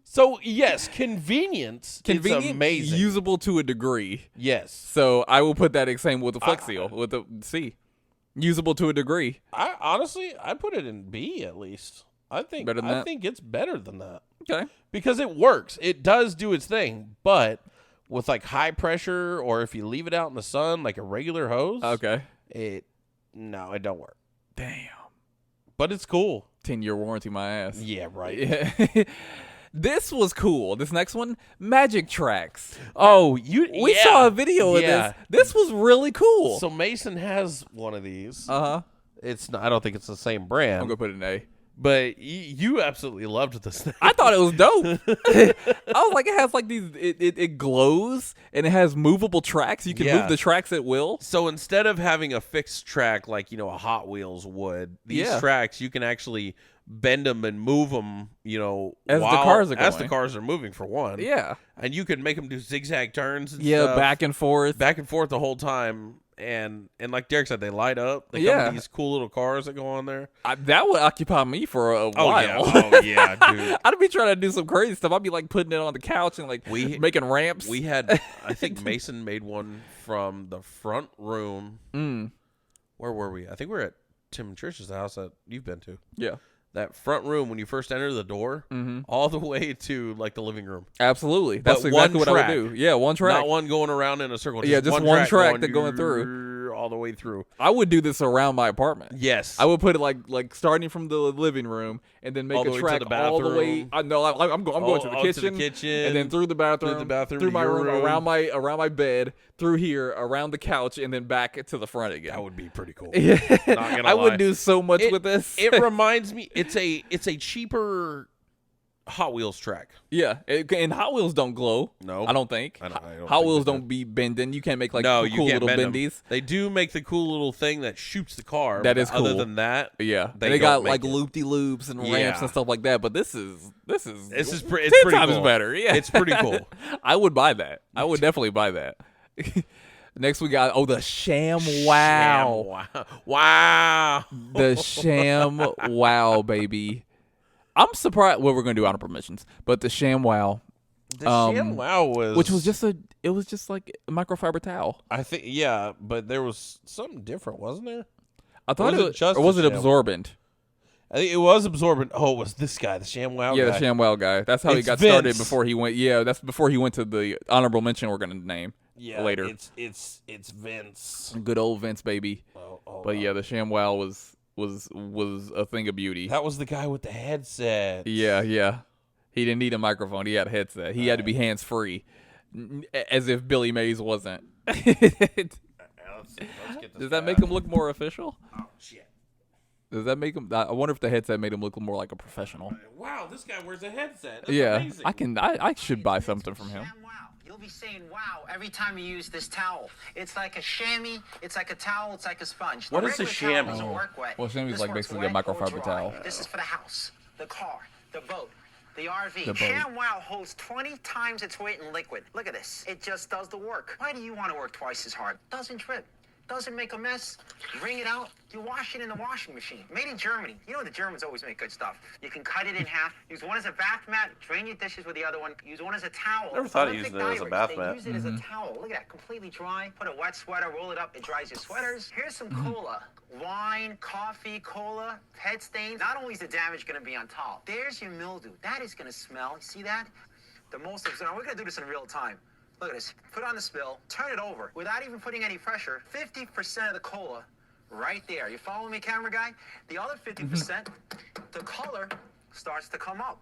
So yes, convenience. Convenient, it's amazing. usable to a degree. Yes, So I will put that same with the Flex Seal with the C. Usable to a degree. I honestly, I put it in B at least. I think Better than I that? think it's better than that Okay. because it works. It does do its thing, but with like high pressure or if you leave it out in the sun like a regular hose, Okay. it don't work. Damn. But it's cool. 10-year warranty, my ass. Yeah, right. Yeah. This was cool. This next one, Magic Tracks. Oh, We saw a video of this. This was really cool. So Mason has one of these. Uh-huh. It's not, I don't think it's the same brand. I'm going to put it in A. But you absolutely loved this thing. I thought it was dope. I was like, it has like these, it glows and it has movable tracks. You can Yeah. move the tracks at will. So instead of having a fixed track like, a Hot Wheels would, these Yeah. tracks, you can actually bend them and move them, As the as the going. cars are moving for one. Yeah. And you can make them do zigzag turns and Yeah, stuff. back and forth. Back and forth the whole time. And like Derek said, they light up. They come Yeah. with these cool little cars that go on there. That would occupy me for a while. Yeah, dude. I'd be trying to do some crazy stuff. I'd be like putting it on the couch and like making ramps. We had, I think Mason made one from the front room. Where were we? I think we were at Tim and Trish's house that you've been to. Yeah. That front room when you first enter the door, all the way to like the living room. Absolutely. That's But exactly one what I track. would do. Yeah, one track. Not one going around in a circle. Yeah, just one track that going through all the way through. I would do this around my apartment. Yes, I would put it like starting from the living room and then make All the a way to track the all the way. bathroom. I'm going to the kitchen, and then through the bathroom, through my your room, around my bed, through here, around the couch, and then back to the front again. That would be pretty cool. Yeah. Not gonna I would lie. do so much with this. It reminds me. It's a cheaper Hot Wheels track. Yeah, and Hot Wheels don't glow. No. I don't think. I don't Hot think Wheels they do. don't be bending. You can't make like No, cool you can't little bend 'em. bendies. They do make the cool little thing that shoots the car. That but is Other cool. than that, Yeah, they they got don't make like it. loop-de-loops and ramps Yeah. and stuff like that. But this is it's 10 pretty times cool. better. Yeah, It's pretty cool. I would buy that. I would definitely buy that. Next we got the Sham Wow. Wow. The Sham Wow, baby. I'm surprised. Well, we're gonna do honorable mentions, but the Sham Wow, The Sham Wow was, which was just like a microfiber towel. I think, yeah, but there was something different, wasn't there? I thought was it it just or was a it Sham? absorbent? I think it was absorbent. Oh, it was this guy, the Sham Wow Yeah, guy. the Sham Wow guy. That's how he It's got started Vince. before he went. Yeah, that's before he went to the honorable mention we're gonna name. Yeah, later. It's Vince. Good old Vince, baby. Oh, But yeah, the Sham Wow was a thing of beauty. that was the guy with the headset. Yeah. He didn't need a microphone. He had a headset. He had to be hands free, as if Billy Mays wasn't. Let's get this Does that guy make out. him look more official? Oh shit! Does that make him? I wonder if the headset made him look more like a professional. Wow, this guy wears a headset. That's Yeah, amazing. I should buy something from him. Wow. You'll be saying wow every time you use this towel. It's like a chamois, it's like a towel, it's like a sponge. What The is a regular towel doesn't chamois? work wet. Well, chamois is This like works basically a wet or microfiber dry. towel. This is for the house, the car, the boat, the RV. The boat. ShamWow holds 20 times its weight in liquid. Look at this. It just does the work. Why do you want to work twice as hard? Doesn't trip. Doesn't make a mess. Wring it out. You wash it in the washing machine. Made in Germany. You know the Germans always make good stuff. You can cut it in half. Use one as a bath mat. Drain your dishes with the other one. Use one as a towel. Never thought of Olympic using it as a divers, bath they mat. use it as a towel. Look at that. Completely dry. Put a wet sweater. Roll it up. It dries your sweaters. Here's some cola. Wine, coffee, cola, head stains. Not only is the damage going to be on top, there's your mildew. That is going to smell. See that? The most of we're going to do this in real time. Look at this. Put on the spill, turn it over without even putting any pressure. 50% of the cola right there. You following me, camera guy? The other 50%, the color starts to come up.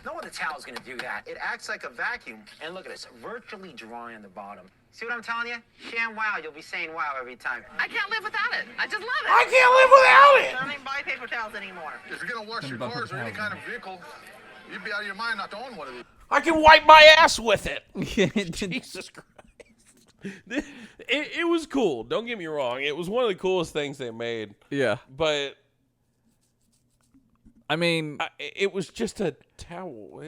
No other towel is going to do that. It acts like a vacuum. And look at this, virtually dry on the bottom. See what I'm telling you? Sham wow, you'll be saying wow every time. I can't live without it. I just love it. I can't live without I don't even buy paper towels anymore. If you're gonna wash your cars or any kind of vehicle, you'd be out of your mind not to own one of these. I can wipe my ass with it. Jesus Christ. It was cool. Don't get me wrong. It was one of the coolest things they made. Yeah. But I mean, it was just a towel.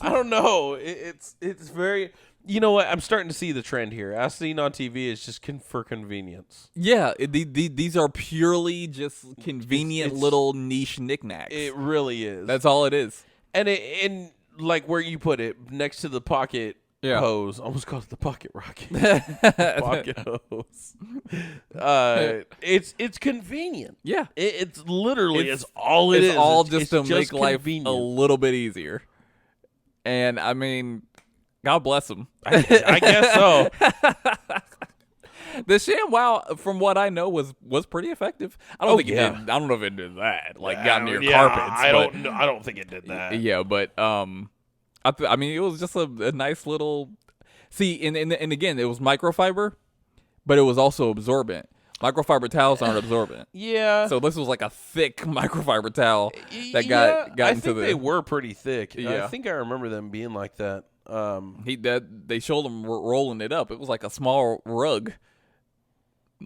I don't know. It's very. You know what? I'm starting to see the trend here. As seen on TV, it's just for convenience. yeah, these are purely just convenient It's- little niche knickknacks. It really is. That's all it is. And like where you put it next to the pocket Yeah. hose. Almost called it the pocket rocket. Pocket hose. It's convenient. Yeah. It's literally it's all it it's is. all It's- just it's to make life convenient. a little bit easier. And I mean, God bless them. I guess so. The ShamWow, from what I know, was pretty effective. I don't think it yeah. did. I don't know if it did that. Like got into your Yeah, carpets. I but- don't know. I don't think it did that. Yeah, but I mean, it was just a nice little. See, and again, it was microfiber, but it was also absorbent. Microfiber towels aren't absorbent. Yeah. So this was like a thick microfiber towel that Yeah, got I into think the. they were pretty thick. Yeah. I think I remember them being like that. They showed them rolling it up. It was like a small rug.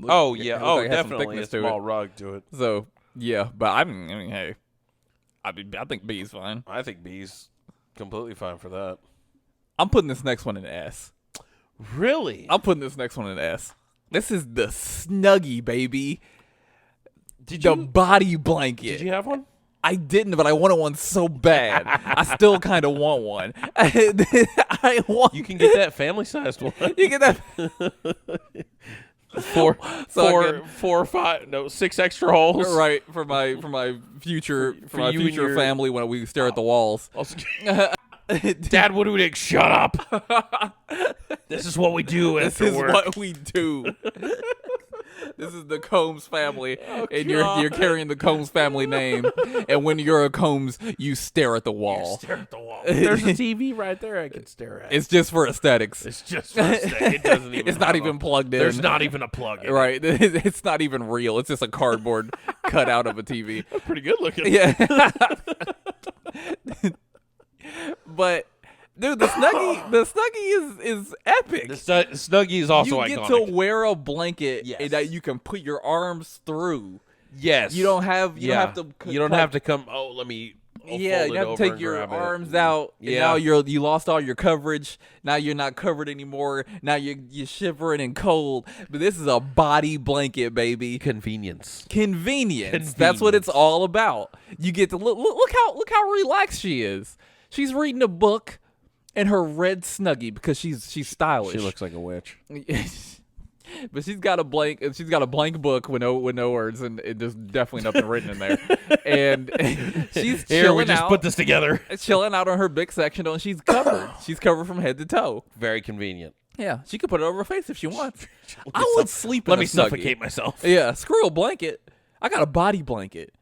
Oh It yeah. looked Oh, like it had some definitely a thickness to small it. rug to it. So yeah, but I mean, hey, I think B's fine. I think B's completely fine for that. I'm putting this next one in S. Really? I'm putting this next one in S. This is the Snuggie, baby. Did The you body blanket. did you have one? I didn't, but I wanted one so bad. I still kind of want one. I want. You can get that family sized one. You get that. Four, So I four, could- 4 or 5, no, 6 extra holes. Right for my future For you and future your- family when we stare at the walls. Also- Dad, what do we do? Shut up. This is what we do This after is work. what we do. This is the Combs family, and you're carrying the Combs family name. And when you're a Combs, you stare at the wall. Stare at the wall. There's a TV right there I can stare at. It's just for aesthetics. It's just for a second. It doesn't even. It's not have even a- plugged in. There's not even a plug in. Right. It's not even real. It's just a cardboard cutout of a TV. Pretty good looking. Yeah. But dude, the Snuggie is epic. The Snuggie is also you get iconic. to wear a blanket Yes. that you can put your arms through. Yes. You don't have you don't have to You don't have to come. Oh, let me. I'll yeah, fold you it have to over take and your grab it. arms out. And Yeah. now you lost all your coverage. Now you're not covered anymore. Now you're shivering and cold. But this is a body blanket, baby. Convenience. Convenience. That's what it's all about. You get to look how relaxed she is. She's reading a book in her red Snuggie because she's stylish. She looks like a witch. But she's got a blank book with no words and there's definitely nothing written in there. And she's Here, chilling we just out, put this together. chilling out on her big section and she's covered. She's covered from head to toe. Very convenient. Yeah, she could put it over her face if she wants. I would sleep in Let a me Snuggie. suffocate myself. Yeah, screw a blanket. I got a body blanket.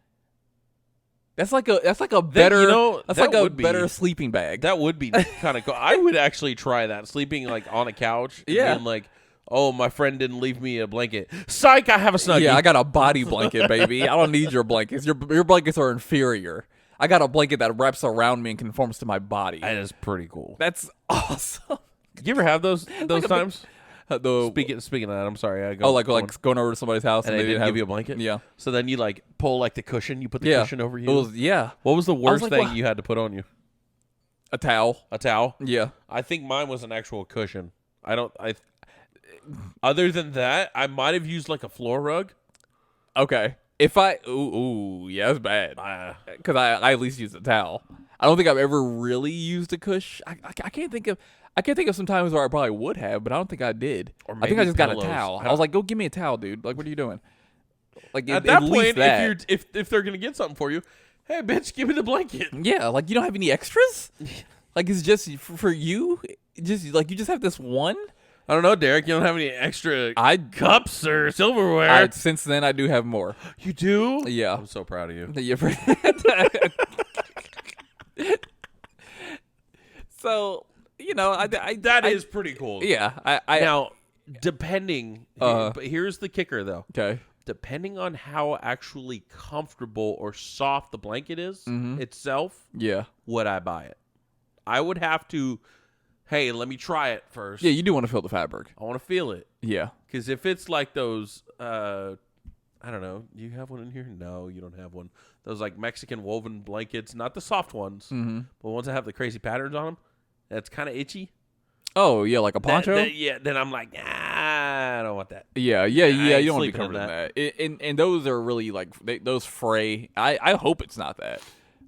That's like a better that would be- better sleeping bag. That would be kind of cool. I would actually try that. Sleeping like on a couch. And Yeah. being like, oh, my friend didn't leave me a blanket. Psych! I have a Snuggie. Yeah, I got a body blanket, baby. I don't need your blankets. Your blankets are inferior. I got a blanket that wraps around me and conforms to my body. That is pretty cool. That's awesome. You ever have those times? The Speaking of that, I'm sorry. I go, oh, like going over to somebody's house and and they didn't have give you a blanket. Yeah, So then you like pull like the cushion. You put the yeah. cushion over you. It was, yeah, What was the worst like, thing what? you had to put on you? a towel. A towel. Yeah, I think mine was an actual cushion. Other than that, I might have used like a floor rug. okay. If I yeah, that's bad. Uh, Because I at least used a towel. I don't think I've ever really used a cush. I can't think of some times where I probably would have, but I don't think I did. Or I think I maybe just got a pillows. towel. I was like, go give me a towel, dude. Like, what are you doing? Like at that least point, that. if they're gonna get something for you, hey bitch, give me the blanket. Yeah, like you don't have any extras? Like it's just for you? Just like you just have this one? I don't know, Derek. You don't have any extra cups or silverware. Since then I do have more. You do? Yeah. I'm so proud of you. So That is pretty cool. Yeah. Now, depending, but here's the kicker though. Okay. Depending on how actually comfortable or soft the blanket is itself, Yeah. would I buy it? I would have to. Hey, let me try it first. Yeah, you do want to feel the fabric. I want to feel it. Yeah. Because if it's like those, I don't know. Do you have one in here? No, you don't have one. Those like Mexican woven blankets, not the soft ones, but ones that have the crazy patterns on them. That's kind of itchy. Oh, yeah, like a poncho? Then I'm like, I don't want that. Yeah, you ain't don't want to be sleeping in covered in that. And those are really like those fray. I hope it's not that.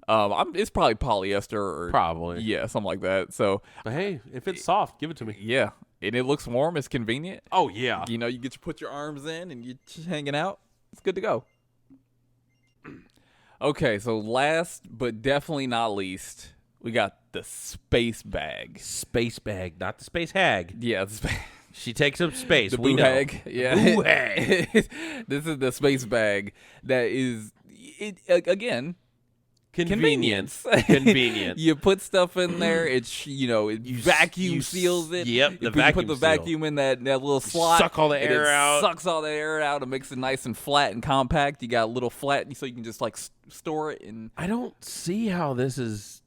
It's probably polyester or Probably. yeah, something like that. So, But hey, if it's soft, give it to me. yeah, and it looks warm. It's convenient. Oh, yeah. You know, you get to put your arms in and you're just hanging out. It's good to go. Okay, so last but definitely not least, we got the space bag. Space bag, not the space hag. Yeah, She takes up space. the we boo know. hag. Yeah, Boo hag. This is the space bag that is again. Convenience. Convenient. You put stuff in there. It's it vacuum seals it. Yep, the you vacuum put the seal. vacuum in that little slot. Suck all the and air it out. Sucks all the air out. It makes it nice and flat and compact. You got a little flat, so you can just like store it. And I don't see how this is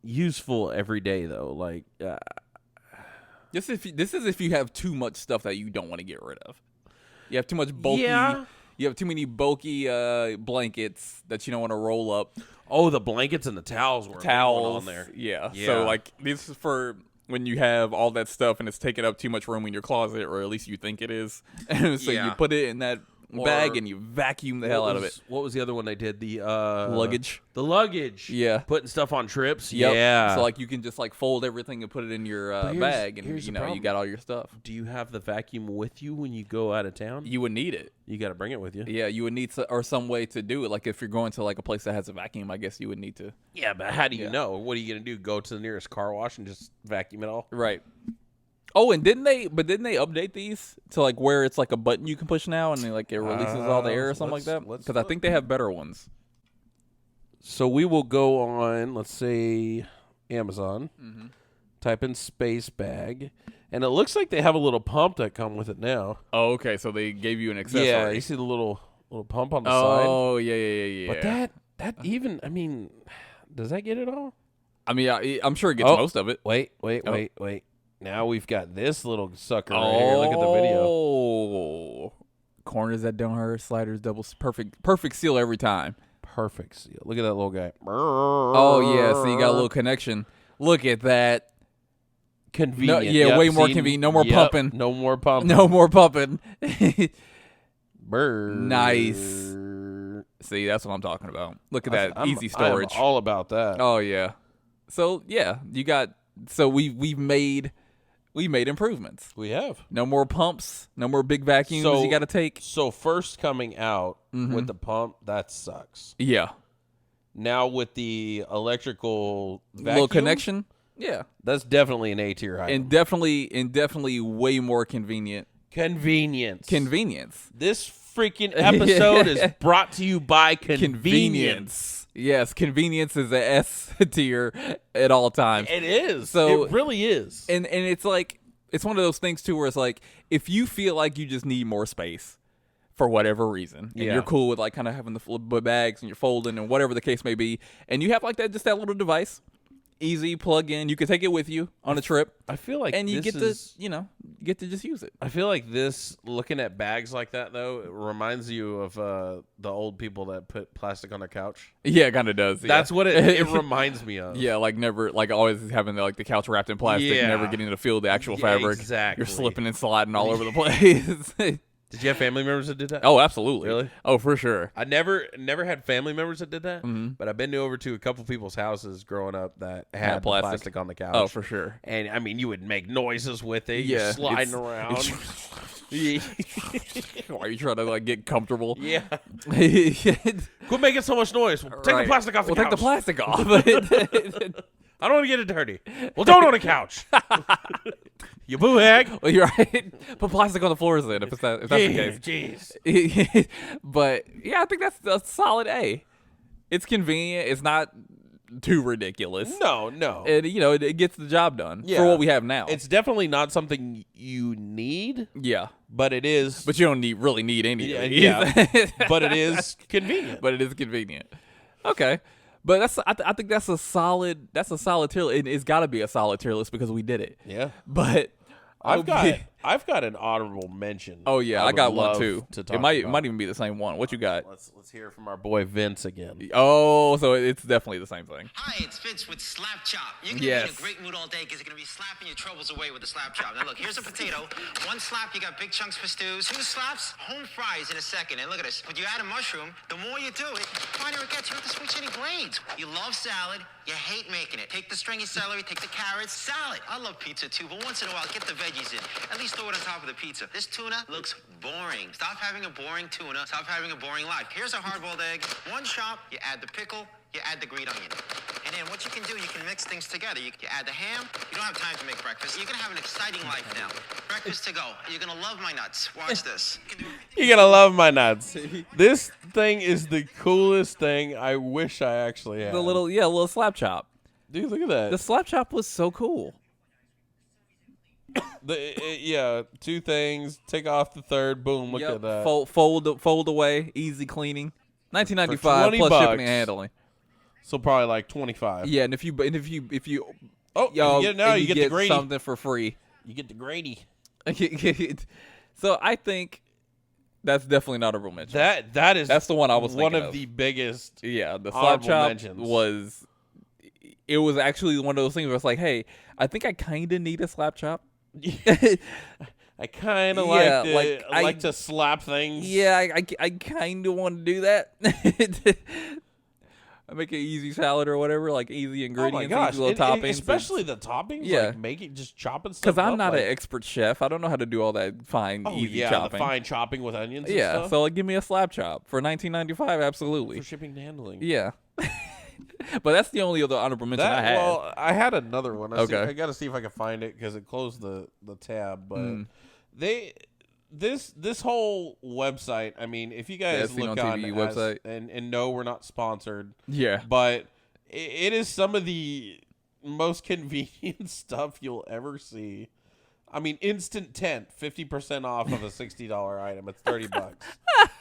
useful every day though. Like, this is if you have too much stuff that you don't want to get rid of. You have too much bulky. Yeah. You have too many bulky blankets that you don't want to roll up. oh, the blankets and the towels were Towels on there. Yeah. Yeah. So like this is for when you have all that stuff and it's taking up too much room in your closet, or at least you think it is. So you Yeah. put it in that bag and you vacuum the hell out of it. What was the other one they did? The Luggage. The luggage. Yeah. Putting stuff on trips. Yep. Yeah. So like you can just like fold everything and put it in your But here's- bag, and here's the you problem. got all your stuff. do you have the vacuum with you when you go out of town? You would need it. You got to bring it with you. Yeah, you would need some way to do it. Like if you're going to like a place that has a vacuum, I guess you would need to. Yeah, but how do you Yeah. know? What are you gonna do? Go to the nearest car wash and just vacuum it all? Right. Oh, and didn't they update these to like where it's like a button you can push now, and it releases all the air or something like that? let's Because I think they have better ones. So we will go on, let's say, Amazon, Mm-hmm. type in space bag, and it looks like they have a little pump that come with it now. Oh, okay. So they gave you an accessory. Yeah, you see the little pump on the side. Oh, yeah. But that even, I mean, does that get it all? I mean, I'm sure it gets Oh. most of it. Wait. Oh. Now we've got this little sucker right here. Look at the video. Oh, corners that don't hurt, sliders, doubles, perfect seal every time. Perfect seal. Look at that little guy. Oh yeah, so you got a little connection. Look at that. Convenient. No, yeah, Yep, way more see? convenient. No more Yep, pumping. No more pumping. No more pumping. Brr. Nice. See, that's what I'm talking about. Look at that easy storage. I'm all about that. Oh yeah. So yeah, you got. So we've made improvements. We have. No more pumps. No more big vacuums you got to take. So first coming out Mm-hmm. with the pump, that sucks. Yeah. Now with the electrical vacuum, Little connection. Yeah. that's definitely an A tier item. And definitely way more convenient. Convenience. This freaking episode is brought to you by convenience. Yes, convenience is a S tier at all times. It is. So- it really is. And it's like it's one of those things too where it's like if you feel like you just need more space for whatever reason, and Yeah. you're cool with like kind of having the bags and you're folding and whatever the case may be, and you have like that little device, easy plug in, you can take it with you on a trip, I feel like and you this get is, to just use it. I feel like this, looking at bags like that, though, it reminds you of the old people that put plastic on their couch. Yeah, it kind of does. That's yeah. what it reminds me of. Yeah, like never, like always having the couch wrapped in plastic, Yeah. never getting to feel the actual Yeah, fabric. exactly. You're slipping and sliding all over the place. Did you have family members that did that? Oh, absolutely. Really? Oh, for sure. I never had family members that did that, Mm-hmm. but I've been over to a couple people's houses growing up that had the plastic. plastic on the couch. Oh, for sure. And I mean, you would make noises with it. Yeah, You're sliding it's- around. Why are you trying to get comfortable? Yeah. Right. Quit making so much noise. Take the plastic off the We'll couch. take the plastic off. I don't want to get it dirty. Well, don't on the couch. You boo hag. Well, you're right. Put plastic on the floors then, if that's the case. Jeez. But yeah, I think that's a solid A. It's convenient. It's not too ridiculous. No. And it gets the job done Yeah. for what we have now. It's definitely not something you need, yeah, but it is. but you don't really need anything. Yeah. But it is convenient. But it is convenient. Okay. But I think that's a solid tier list. It's got to be a solid tier list because we did it. Yeah. But I've got an honorable mention. Oh yeah, I would got one love too. To It talk might about. even be the same one. What you got? Let's hear from our boy Vince again. Oh, so it's definitely the same thing. Hi, it's Vince with Slap Chop. You're gonna Yes. be in a great mood all day because you're gonna be slapping your troubles away with the Slap Chop. Now look, here's a potato. One slap, you got big chunks for stews. Two slaps, home fries in a second. And look at this. But you add a mushroom, the more you do it, the finer it gets. You don't have to switch any blades. You love salad, you hate making it. Take the stringy celery, take the carrots, salad. I love pizza too, but once in a while, get the veggies in. At least throw it on top of the pizza. This tuna looks boring. Stop having a boring tuna. Stop having a boring life. Here's a hard-boiled egg. One chop, you add the pickle, you add the green onion. And then what you can do, you can mix things together. You add the ham. You don't have time to make breakfast. You're going to have an exciting life now. Breakfast to go. You're going to love my nuts. Watch this. You're gonna love my nuts. This thing is the coolest thing. I wish I actually had. The little slap chop. Dude, look at that. The slap chop was so cool. Two things. Take off the third. Boom. Look at that. Fold away. Easy cleaning. $19.95 $20 plus shipping and handling. So probably like 25. Yeah, and if you Oh, you get the Grady. something for free. You get the Grady. So I think that's definitely not a real mention. That's the one I was one thinking of the biggest. Yeah, the slap honorable chop mentions. was. It was actually one of those things where it's like, hey, I think I kind of need a slap chop. I kind of Yeah, like to slap things. Yeah, I kind of want to do that. I make an easy salad or whatever, like easy ingredients, Oh my gosh. easy little toppings. Especially the toppings. Yeah. Like make it just chopping stuff. Because I'm up, not like, an expert chef. I don't know how to do all that fine, easy chopping. the fine chopping with onions. And Yeah, stuff. so like, give me a slap chop for $19.95. Absolutely. For shipping and handling. Yeah. But that's the only other honorable mention I had. Well, I had another one. Okay. I got to see if I can find it because it closed the tab. But this whole website. I mean, if you guys Seen look on TV website. and no, we're not sponsored. Yeah. But it is some of the most convenient stuff you'll ever see. I mean, instant tent, 50% off of a $60 item. It's $30.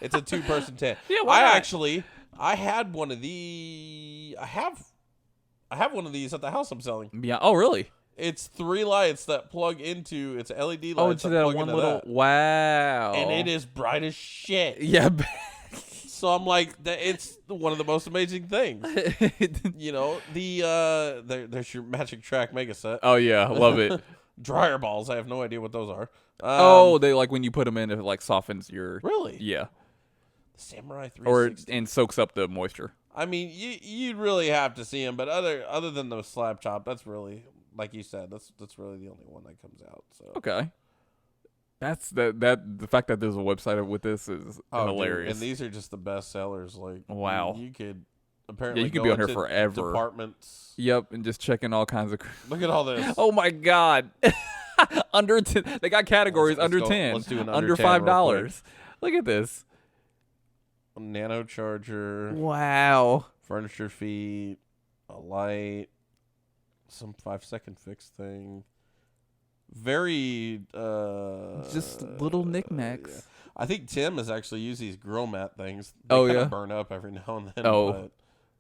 It's a 2-person tent. Yeah, why not? I had one of the. I have one of these at the house I'm selling. Yeah. Oh, really? It's 3 lights that plug into. It's LED lights. Oh, into that plug one into little. that. Wow. And it is bright as shit. Yeah. So I'm like, it's one of the most amazing things. You know, there's your Magic Track Mega Set. Oh yeah, love it. Dryer balls. I have no idea what those are. They like when you put them in, it like softens your. Really? Yeah. Samurai 360. And soaks up the moisture. I mean, you'd really have to see them, but other than the slap chop, that's really, like you said, that's really the only one that comes out. So Okay. That's the fact that there's a website with this is hilarious. Dude, and these are just the best sellers. Like, Wow. you could apparently you could go be on here into forever. Departments. Yep, and just checking all kinds of. Look at all this. Oh my God. Under 10. They got categories Let's under go- 10. let's do an under under 10 real $5. Look at this. Nano charger, Wow. furniture feet, a light, some 5-second fix thing. Very Just little knick-knacks. yeah. I think Tim has actually used these grill mat things. Oh, kinda yeah? burn up every now and then. Oh. But,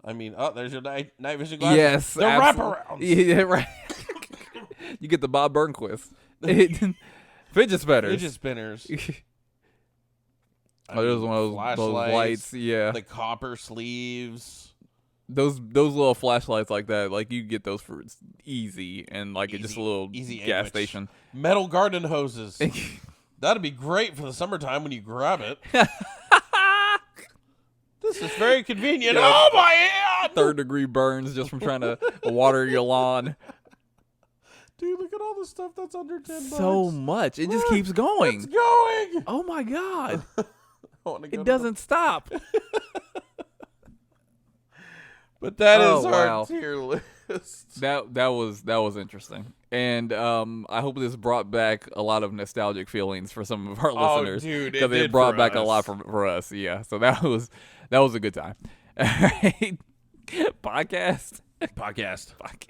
I mean, there's your night vision glasses. Yes. They're wraparounds. Yeah, right. You get the Bob Burnquist. Fidget spinners. Fidget spinners. Oh, there's one of those flashlights, lights. Yeah. the copper sleeves. Those little flashlights like that, like you get those for easy and like it's just a little easy gas sandwich. station. Metal garden hoses. That'd be great for the summertime when you grab it. This is very convenient. Yeah. Oh my hand! 3rd-degree burns just from trying to water your lawn. Dude, look at all the stuff that's under $10. So much. It just Look, keeps going. It's going. Oh my God. I wanna go It to doesn't stop. But that is Oh, our wow. tier list. That was interesting. And I hope this brought back a lot of nostalgic feelings for some of our listeners. dude, it Because it did brought for back a us. lot for us. Yeah. So that was a good time. All right. Podcast. Podcast. Podcast.